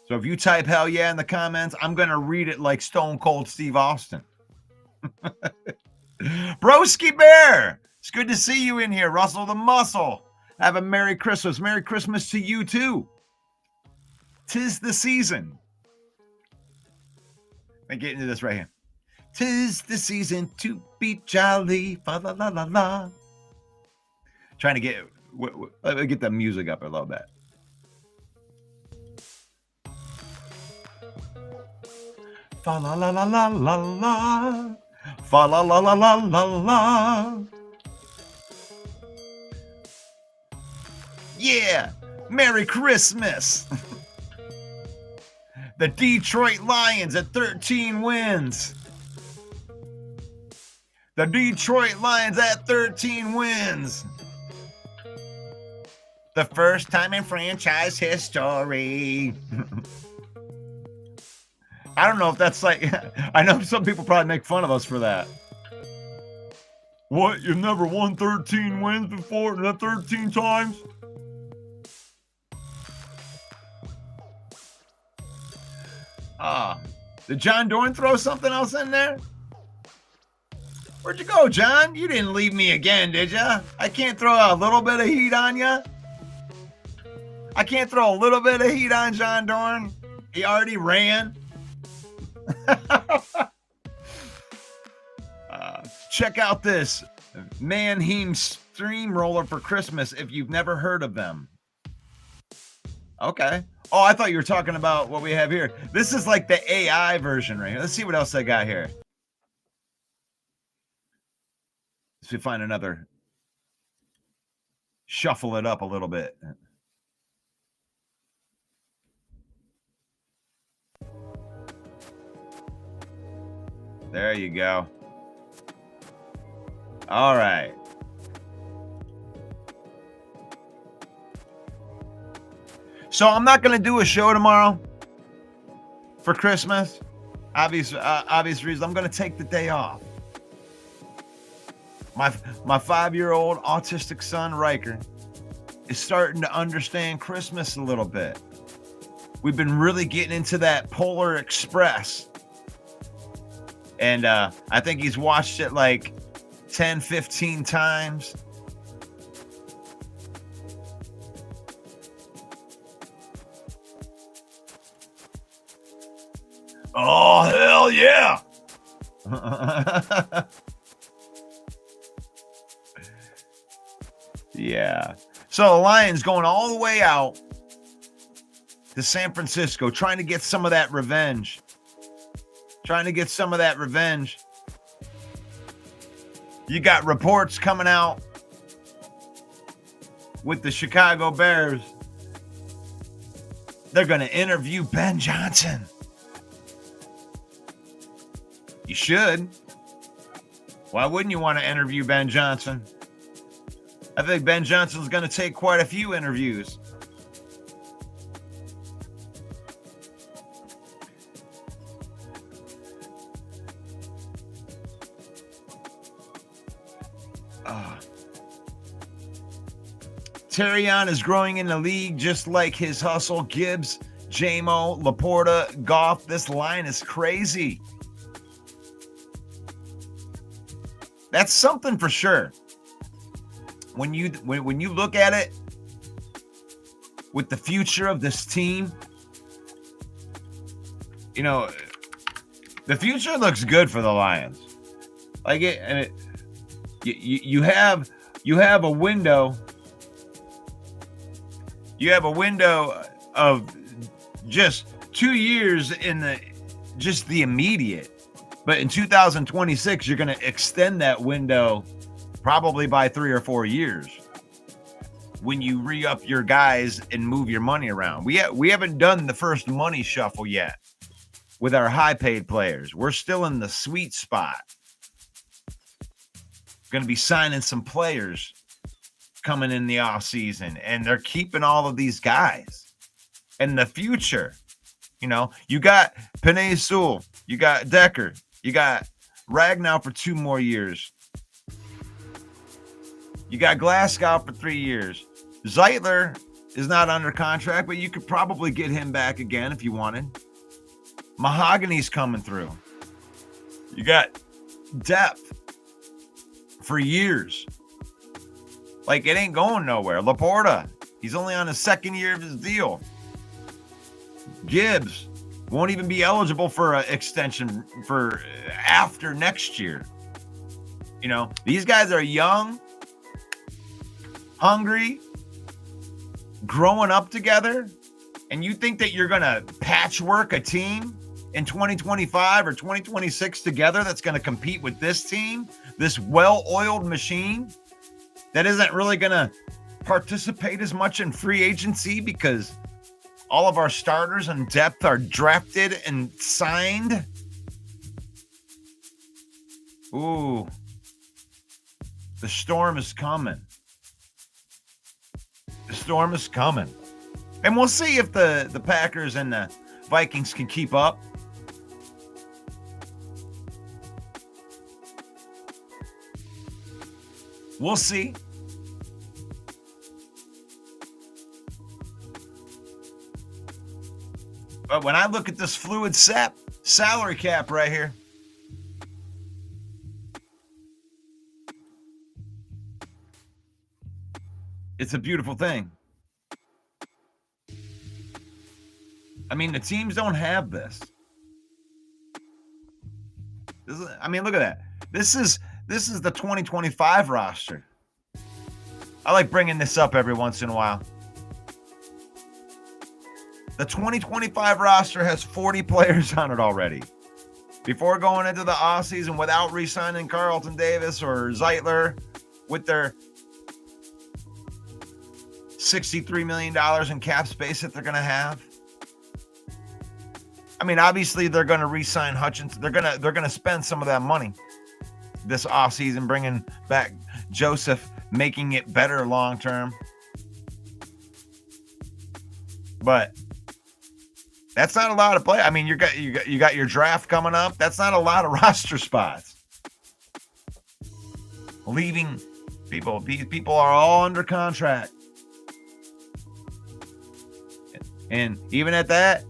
So if you type hell yeah in the comments, I'm gonna read it like Stone Cold Steve Austin. Broski Bear, it's good to see you in here. Russell the Muscle, have a Merry Christmas. Merry Christmas to you too. 'Tis the season. Let me get into this right here. 'Tis the season to be jolly, fa la la la la. Trying to get the music up a little bit. Fa la la la la la la. Fa la la la la la la. Yeah, Merry Christmas. The Detroit Lions at 13 wins. The Detroit Lions at 13 wins. The first time in franchise history. I don't know if that's like, I know some people probably make fun of us for that. What, you've never won 13 wins before? Not 13 times? Did John Dorn throw something else in there? Where'd you go, John? You didn't leave me again, did ya? I can't throw a little bit of heat on ya? I can't throw a little bit of heat on John Dorn? He already ran. Check out this Manheim Steamroller for Christmas if you've never heard of them. Okay. Oh, I thought you were talking about what we have here. This is like the AI version right here. Let's see what else I got here. So find another. Shuffle it up a little bit. There you go. All right. So I'm not going to do a show tomorrow for Christmas. Obvious reasons. I'm going to take the day off. My 5-year-old autistic son, Riker, is starting to understand Christmas a little bit. We've been really getting into that Polar Express. And I think he's watched it like 10, 15 times. Oh, hell yeah. Yeah. So the Lions going all the way out to San Francisco, trying to get some of that revenge. You got reports coming out with the Chicago Bears. They're going to interview Ben Johnson. You should. Why wouldn't you want to interview Ben Johnson? I think Ben Johnson's going to take quite a few interviews. Terrion is growing in the league just like his hustle. Gibbs, J-Mo, Laporta, Goff. This line is crazy. That's something for sure. When you look at it with the future of this team, you know, the future looks good for the Lions. Like it, and you have a window. You have a window of just 2 years in the immediate. But in 2026, you're going to extend that window probably by 3 or 4 years when you re-up your guys and move your money around. We haven't done the first money shuffle yet with our high-paid players. We're still in the sweet spot. Going to be signing some players coming in the offseason, and they're keeping all of these guys. And the future, you know, you got Penei Sewell, you got Decker, you got Ragnow for 2 more years. You got Glasgow for 3 years. Zeitler is not under contract, but you could probably get him back again if you wanted. Mahogany's coming through. You got depth for years. Like, it ain't going nowhere. Laporta, he's only on his 2nd year of his deal. Gibbs won't even be eligible for an extension for after next year. You know, these guys are young, hungry, growing up together, and you think that you're going to patchwork a team in 2025 or 2026 together that's going to compete with this team, this well-oiled machine that isn't really going to participate as much in free agency because all of our starters and depth are drafted and signed? Ooh, the storm is coming. The storm is coming. And we'll see if the Packers and the Vikings can keep up. We'll see. But when I look at this fluid salary cap right here, it's a beautiful thing. I mean, the teams don't have this. I mean, look at that. This is the 2025 roster. I like bringing this up every once in a while. The 2025 roster has 40 players on it already. before going into the offseason without re-signing Carlton Davis or Zeitler with their $63 million in cap space that they're going to have. I mean, obviously they're going to re-sign Hutchinson. They're going to spend some of that money this offseason, bringing back Joseph, making it better long term. But that's not a lot of play. I mean, you got your draft coming up. That's not a lot of roster spots. Leaving people. These people are all under contract. And even at that,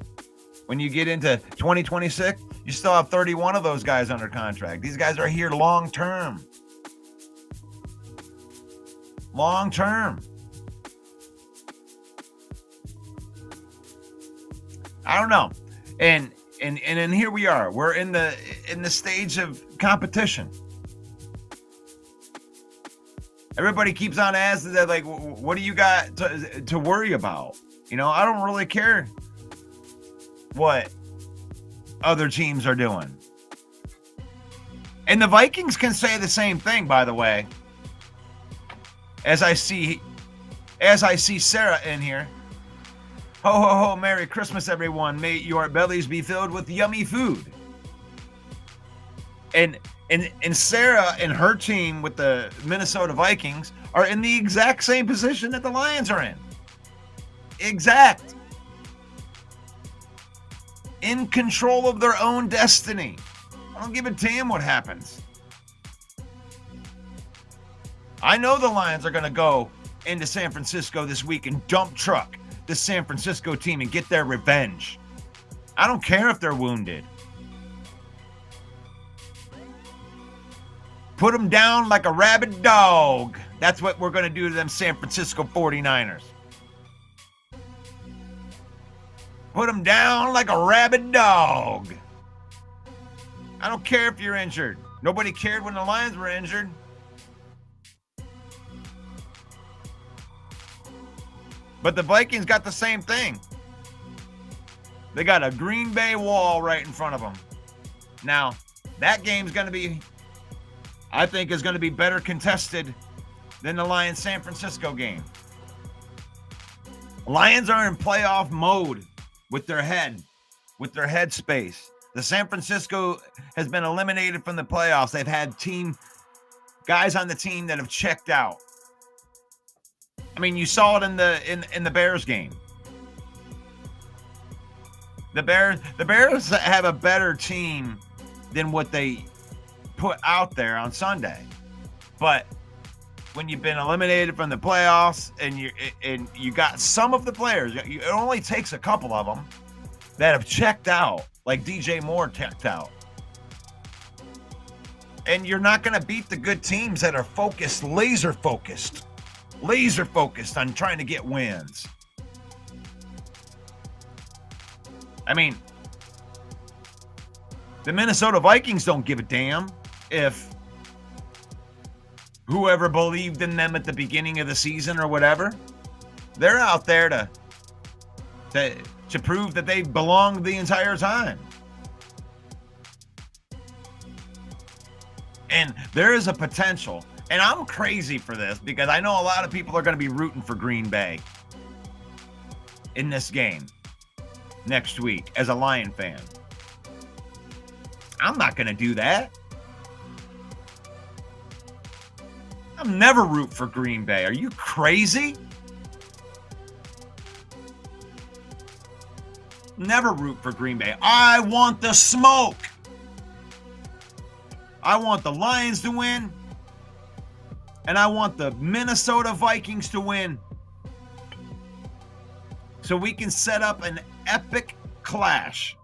when you get into 2026, you still have 31 of those guys under contract. These guys are here long term. Long term. I don't know. And here we are. We're in the stage of competition. Everybody keeps on asking that, like, what do you got to worry about? You know, I don't really care what other teams are doing. And the Vikings can say the same thing, by the way. As I see Sarah in here. Ho, ho, ho, Merry Christmas, everyone. May your bellies be filled with yummy food. And Sarah and her team with the Minnesota Vikings are in the exact same position that the Lions are in. Exact. In control of their own destiny. I don't give a damn what happens. I know the Lions are going to go into San Francisco this week and dump truck the San Francisco team and get their revenge. I don't care if they're wounded. Put them down like a rabid dog. That's what we're going to do to them San Francisco 49ers. Put them down like a rabid dog. I don't care if you're injured. Nobody cared when the Lions were injured. But the Vikings got the same thing. They got a Green Bay wall right in front of them. Now, that game's going to be, I think, is going to be better contested than the Lions San Francisco game. Lions are in playoff mode with their head space. The San Francisco has been eliminated from the playoffs. They've had guys on the team that have checked out. I mean, you saw it in the Bears game. The Bears have a better team than what they put out there on Sunday. But when you've been eliminated from the playoffs and you got some of the players, it only takes a couple of them that have checked out, like DJ Moore checked out. And you're not going to beat the good teams that are focused, laser focused on trying to get wins. I mean, the Minnesota Vikings don't give a damn if whoever believed in them at the beginning of the season or whatever. They're out there to prove that they belonged the entire time. And there is a potential. And I'm crazy for this because I know a lot of people are going to be rooting for Green Bay in this game next week as a Lion fan. I'm not going to do that. I'll never root for Green Bay. Are you crazy? Never root for Green Bay. I want the smoke. I want the Lions to win. And I want the Minnesota Vikings to win. So we can set up an epic clash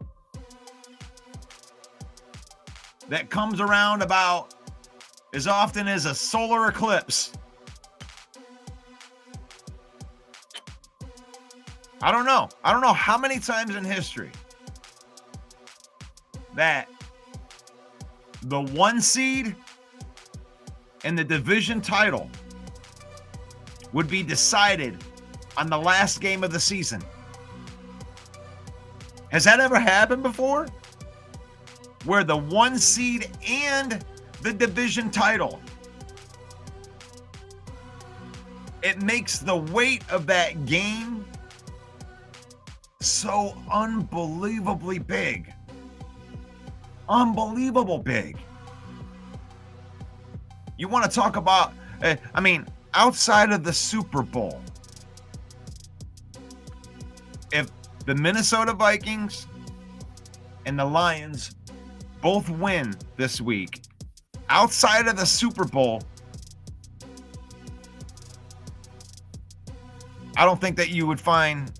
that comes around about as often as a solar eclipse. I don't know. I don't know how many times in history that the 1 seed and the division title would be decided on the last game of the season. Has that ever happened before? where the 1 seed and the division title, it makes the weight of that game so unbelievably big. Unbelievable big. You want to talk about, outside of the Super Bowl, if the Minnesota Vikings and the Lions both win this week, outside of the Super Bowl, I don't think that you would find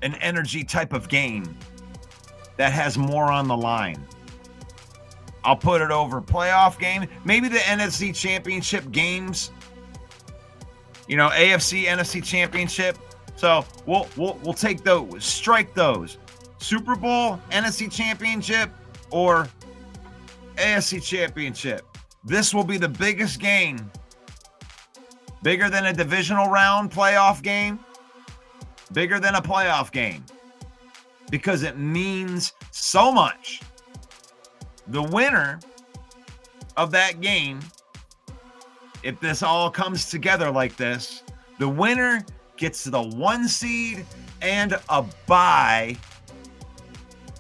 an energy type of game that has more on the line. I'll put it over playoff game, maybe the NFC Championship games. AFC, NFC Championship. So we'll take those, strike those. Super Bowl, NFC Championship, or AFC Championship. This will be the biggest game. Bigger than a divisional round playoff game. Bigger than a playoff game. Because it means so much. The winner of that game, if this all comes together like this, the winner gets the 1 seed and a bye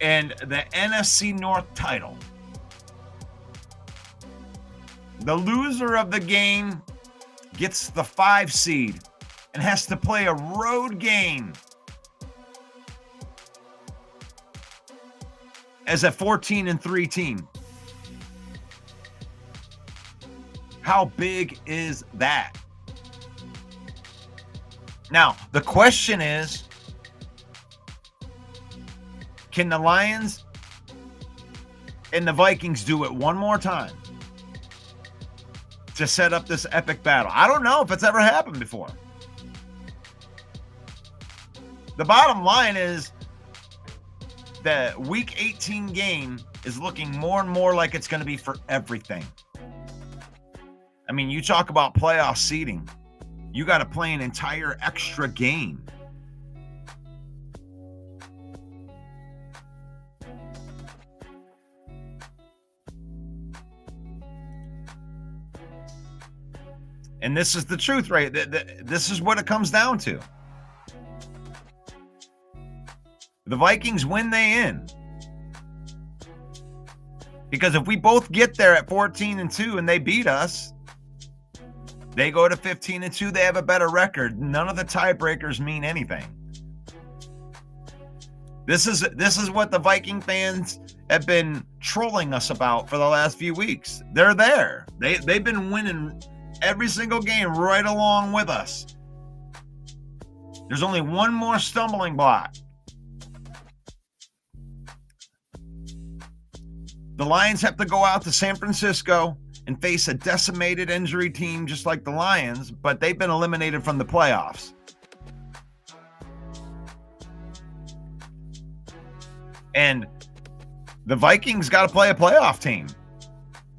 and the NFC North title. The loser of the game gets the 5 seed and has to play a road game as a 14-3 team. How big is that? Now, the question is, can the Lions and the Vikings do it one more time to set up this epic battle? I don't know if it's ever happened before. The bottom line is the Week 18 game is looking more and more like it's going to be for everything. I mean, you talk about playoff seeding. You got to play an entire extra game. And this is the truth, right? This is what it comes down to. The Vikings win, they in. Because if we both get there at 14-2 and they beat us, they go to 15-2, they have a better record. None of the tiebreakers mean anything. This is what the Viking fans have been trolling us about for the last few weeks. They're there. They've been winning every single game right along with us. There's only one more stumbling block. The Lions have to go out to San Francisco and face a decimated injury team just like the Lions, but they've been eliminated from the playoffs. And the Vikings got to play a playoff team.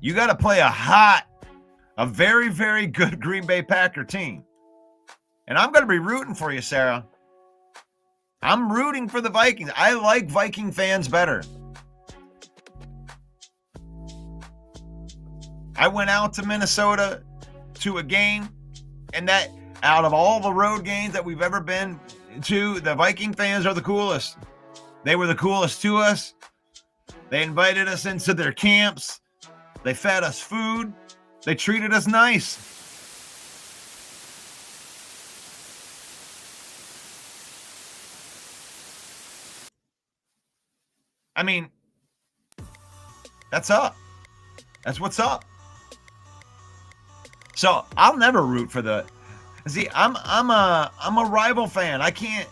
You got to play a very, very good Green Bay Packer team. And I'm going to be rooting for you, Sarah. I'm rooting for the Vikings. I like Viking fans better. I went out to Minnesota to a game, and that out of all the road games that we've ever been to, the Viking fans are the coolest. They were the coolest to us. They invited us into their camps. They fed us food. They treated us nice. I mean, that's up. That's what's up. So I'll never root for the. See, I'm a rival fan. I can't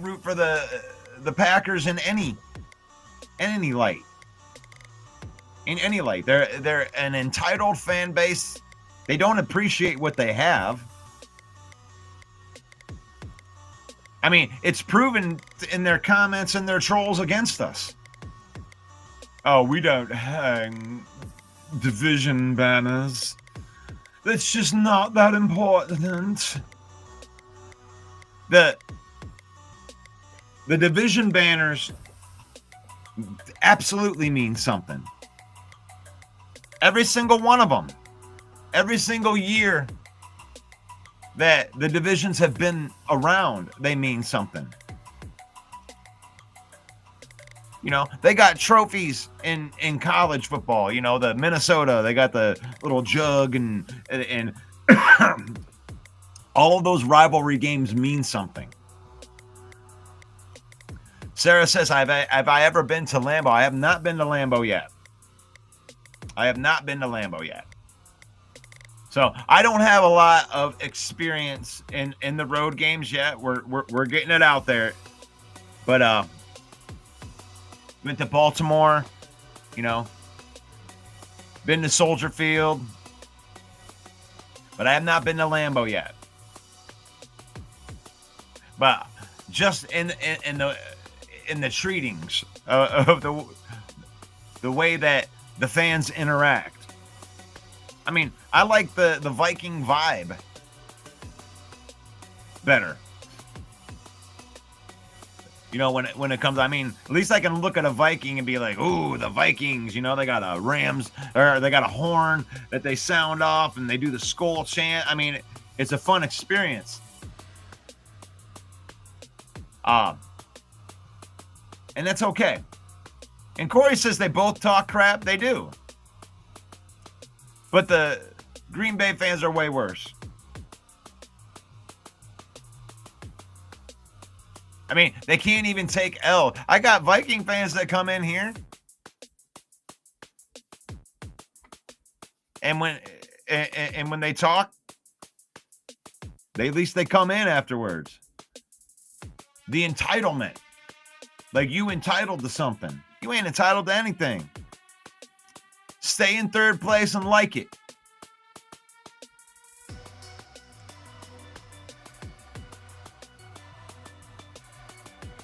root for the Packers in any light. In any light, they're an entitled fan base. They don't appreciate what they have. I mean, it's proven in their comments and their trolls against us. Oh, we don't hang division banners. That's just not that important. The division banners absolutely means something. Every single one of them. Every single year that the divisions have been around, they mean something. You know, they got trophies in college football. You know, the Minnesota, they got the little jug and all of those rivalry games mean something. Sarah says, have I ever been to Lambeau? I have not been to Lambeau yet. So I don't have a lot of experience in the road games yet. We're getting it out there. But went to Baltimore, you know, been to Soldier Field, but I have not been to Lambeau yet. But just in the treatings of the way that the fans interact. I mean, I like the Viking vibe better. You know, when it comes, I mean, at least I can look at a Viking and be like, ooh, the Vikings, you know, they got a Rams, or they got a horn that they sound off and they do the skull chant. I mean, it's a fun experience. And that's okay. And Corey says they both talk crap. They do. But the Green Bay fans are way worse. I mean, they can't even take L. I got Viking fans that come in here. And when they talk, at least they come in afterwards. The entitlement. Like you entitled to something. You ain't entitled to anything. Stay in third place and like it.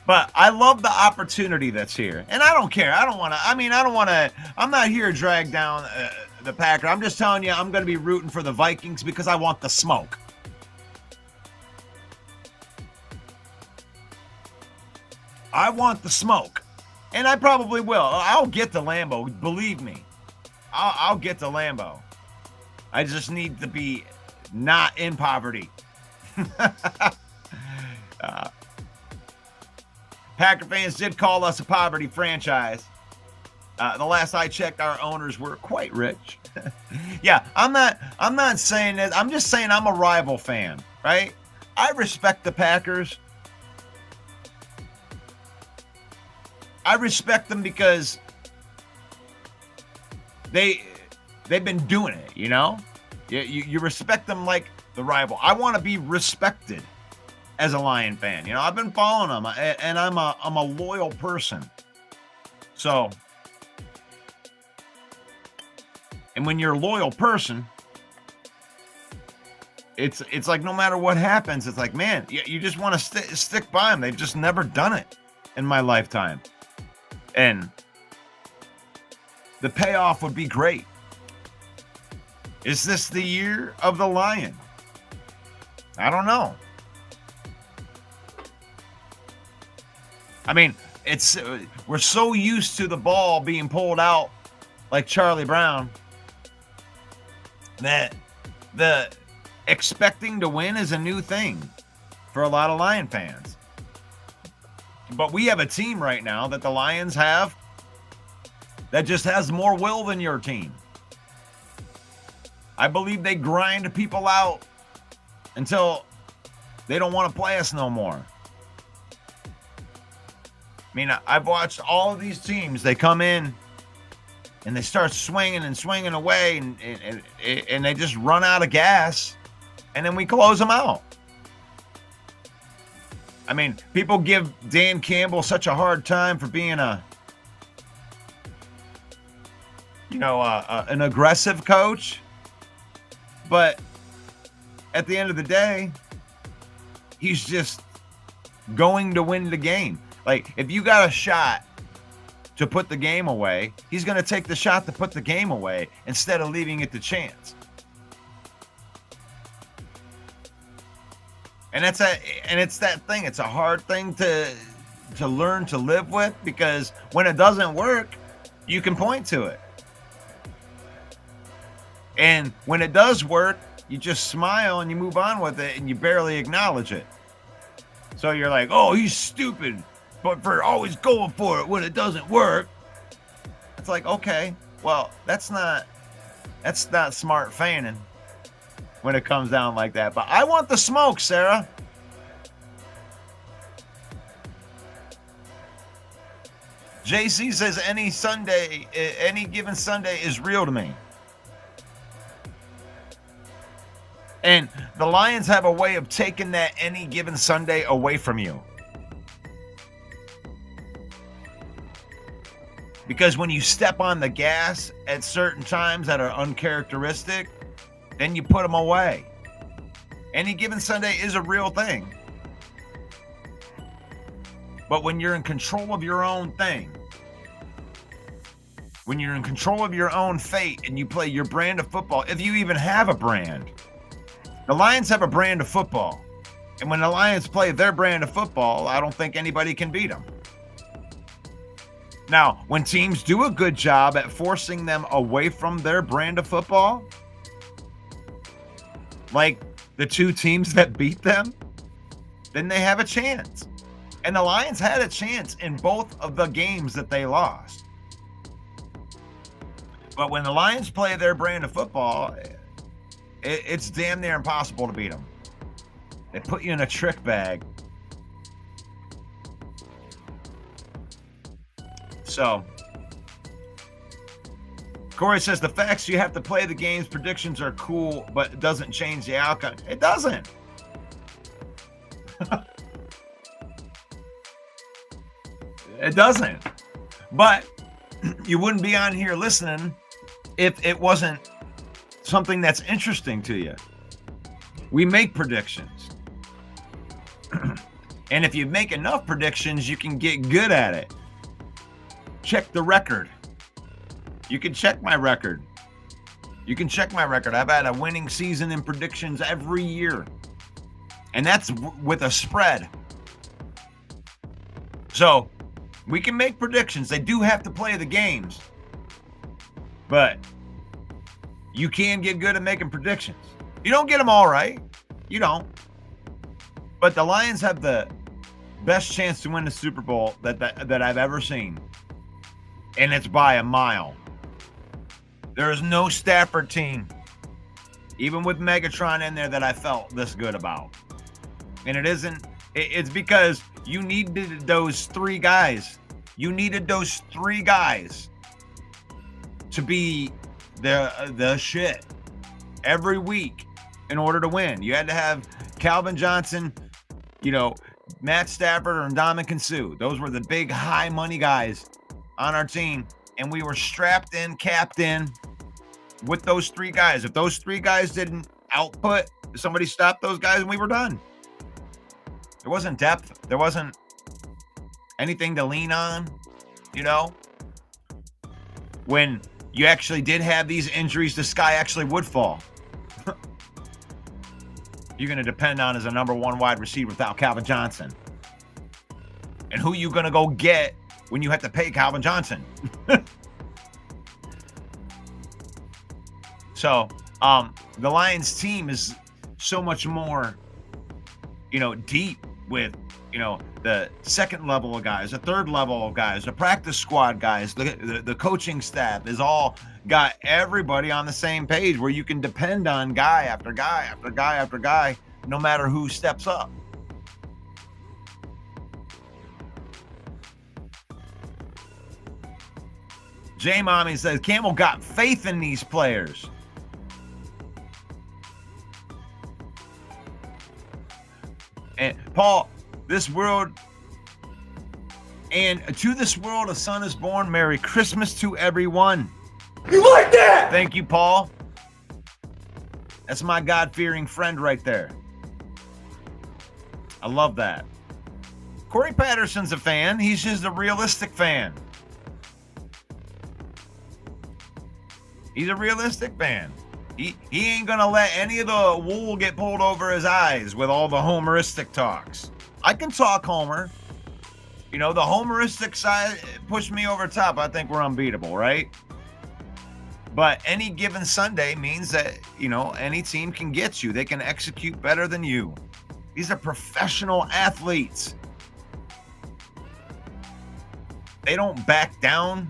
But I love the opportunity that's here. And I don't care. I'm not here to drag down the Packers. I'm just telling you, I'm going to be rooting for the Vikings because I want the smoke. I want the smoke. And I probably will. I'll get to Lambeau. Believe me. I'll get to Lambeau. I just need to be not in poverty. Packer fans did call us a poverty franchise. The last I checked, our owners were quite rich. Yeah, I'm not saying that. I'm just saying I'm a rival fan, right? I respect the Packers. I respect them because they've been doing it, you know? You respect them like the rival. I want to be respected as a Lion fan. You know, I've been following them, and I'm a loyal person. So, and when you're a loyal person, it's like no matter what happens, it's like, man, you just want to stick by them. They've just never done it in my lifetime. And the payoff would be great. Is this the year of the Lion? I don't know. I mean, we're so used to the ball being pulled out like Charlie Brown that the expecting to win is a new thing for a lot of Lion fans. But we have a team right now that the Lions have that just has more will than your team. I believe they grind people out until they don't want to play us no more. I mean, I've watched all of these teams. They come in and they start swinging and swinging away and they just run out of gas, and then we close them out. I mean, people give Dan Campbell such a hard time for being an aggressive coach. But at the end of the day, he's just going to win the game. Like, if you got a shot to put the game away, he's going to take the shot to put the game away instead of leaving it to chance. And it's that thing. It's a hard thing to learn to live with, because when it doesn't work, you can point to it. And when it does work, you just smile and you move on with it and you barely acknowledge it. So you're like, oh, he's stupid, but for always going for it when it doesn't work. It's like, okay, well, that's not smart fanning when it comes down like that. But I want the smoke, Sarah. JC says any given Sunday is real to me. And the Lions have a way of taking that any given Sunday away from you. Because when you step on the gas at certain times that are uncharacteristic, then you put them away. Any given Sunday is a real thing. But when you're in control of your own thing, when you're in control of your own fate and you play your brand of football, if you even have a brand, the Lions have a brand of football. And when the Lions play their brand of football, I don't think anybody can beat them. Now, when teams do a good job at forcing them away from their brand of football, like the two teams that beat them, then they have a chance. And the Lions had a chance in both of the games that they lost. But when the Lions play their brand of football, it's damn near impossible to beat them. They put you in a trick bag. So, Corey says the facts you have to play the games, predictions are cool, but it doesn't change the outcome. It doesn't. It doesn't. But you wouldn't be on here listening if it wasn't something that's interesting to you. We make predictions. And if you make enough predictions, you can get good at it. Check the record. You can check my record. You can check my record. I've had a winning season in predictions every year. And that's with a spread. So, we can make predictions. They do have to play the games. But you can get good at making predictions. You don't get them all right. You don't. But the Lions have the best chance to win the Super Bowl that I've ever seen. And it's by a mile. There is no Stafford team, even with Megatron in there, that I felt this good about. And it's because you needed those three guys. You needed those three guys to be the shit every week in order to win. You had to have Calvin Johnson, Matt Stafford, or Ndamukong Suh. Those were the big high money guys on our team, and we were strapped in, capped in with those three guys. If those three guys didn't output, somebody stopped those guys and we were done. There wasn't depth. There wasn't anything to lean on, When you actually did have these injuries, the sky actually would fall. You're going to depend on as a number one wide receiver without Calvin Johnson. And who you going to go get when you have to pay Calvin Johnson? So, the Lions team is so much more, deep with, the second level of guys, the third level of guys, the practice squad guys, the coaching staff is all got everybody on the same page where you can depend on guy after guy after guy after guy, no matter who steps up. J Mommy says Campbell got faith in these players. And Paul, this world, and to this world a son is born. Merry Christmas to everyone. You like that? Thank you, Paul. That's my God-fearing friend right there. I love that. Corey Patterson's a fan. He's just a realistic fan. He's a realistic fan. He ain't gonna let any of the wool get pulled over his eyes with all the homeristic talks. I can talk Homer. You know, the homeristic side pushed me over top. I think we're unbeatable, right? But any given Sunday means that, you know, any team can get you. They can execute better than you. These are professional athletes. They don't back down.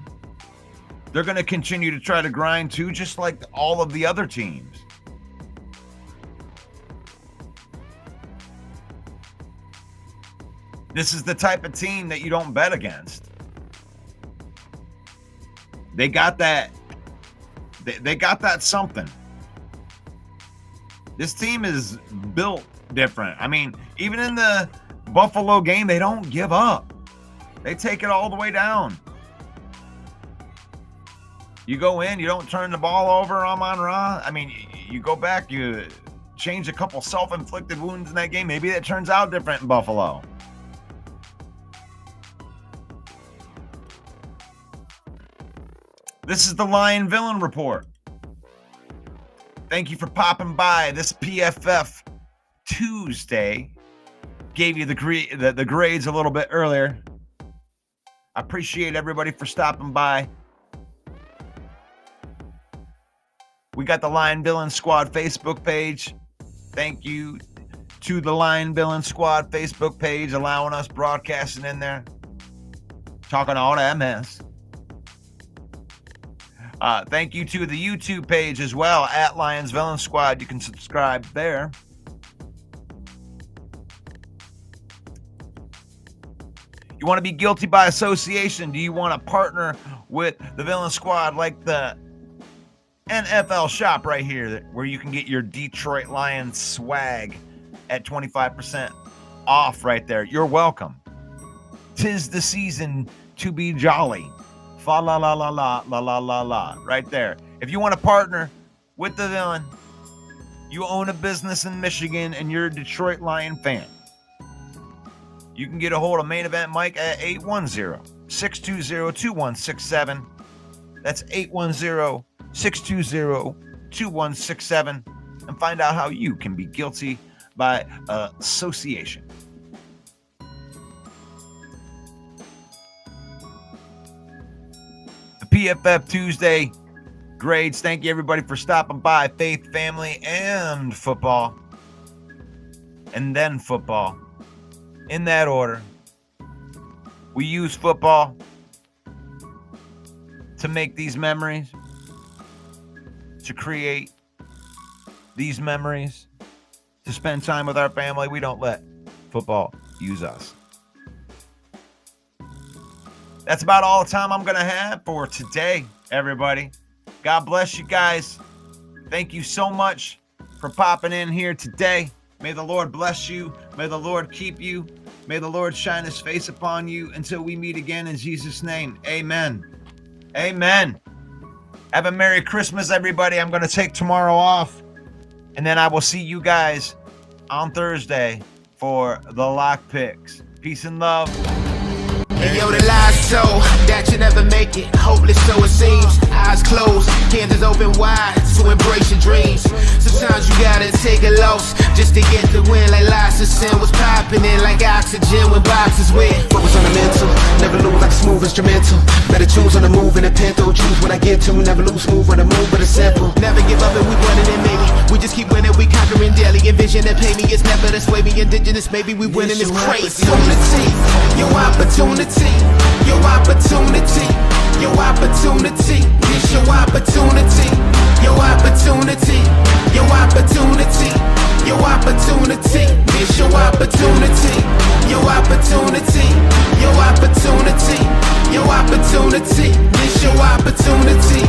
They're going to continue to try to grind too, just like all of the other teams. This is the type of team that you don't bet against. They got that. They got that something. This team is built different. I mean, even in the Buffalo game, they don't give up. They take it all the way down. You go in, you don't turn the ball over, Amon-Ra. I mean, you go back, you change a couple self-inflicted wounds in that game. Maybe that turns out different in Buffalo. This is the Lion Villain Report. Thank you for popping by this PFF Tuesday. Gave you the grades a little bit earlier. I appreciate everybody for stopping by. We got the Lion Villain Squad Facebook page. Thank you to the Lion Villain Squad Facebook page allowing us broadcasting in there. Talking all that mess. Thank you to the YouTube page as well, at Lions Villain Squad. You can subscribe there. You want to be guilty by association? Do you want to partner with the Villain Squad like the NFL shop right here, where you can get your Detroit Lions swag at 25% off right there? You're welcome. 'Tis the season to be jolly. Fa la la la la la la la la. Right there. If you want to partner with the Villain, you own a business in Michigan and you're a Detroit Lion fan, you can get a hold of Main Event Mike at 810-620-2167. That's 810-620-2167. And find out how you can be guilty by association. PFF Tuesday grades. Thank you, everybody, for stopping by. Faith, family, and football. And then football. In that order. We use football to make these memories, to create these memories, to spend time with our family. We don't let football use us. That's about all the time I'm going to have for today, everybody. God bless you guys. Thank you so much for popping in here today. May the Lord bless you. May the Lord keep you. May the Lord shine his face upon you until we meet again in Jesus' name. Amen. Amen. Have a Merry Christmas, everybody. I'm going to take tomorrow off, and then I will see you guys on Thursday for the Lock Picks. Peace and love. Hey yo, the lies so that you never make it. Hopeless, so it seems. Eyes closed, candles open wide to embrace your dreams. Sometimes you gotta take a loss just to get the win. Like lots of sin was popping in like oxygen when boxes wet. Focus on the mental, never lose like a smooth instrumental. Better choose on the move in a pinto. Choose what I get to, never lose smooth on the move, but it's simple. Never give up and we running it, maybe. We just keep winning, we conquering daily. Envision that pay me, it's never the sway me. Indigenous, maybe we winning this crazy. Your opportunity. Your opportunity, your opportunity, it's your opportunity, your opportunity, your opportunity, your opportunity, it's your opportunity, your opportunity, your opportunity, your opportunity, it's your opportunity.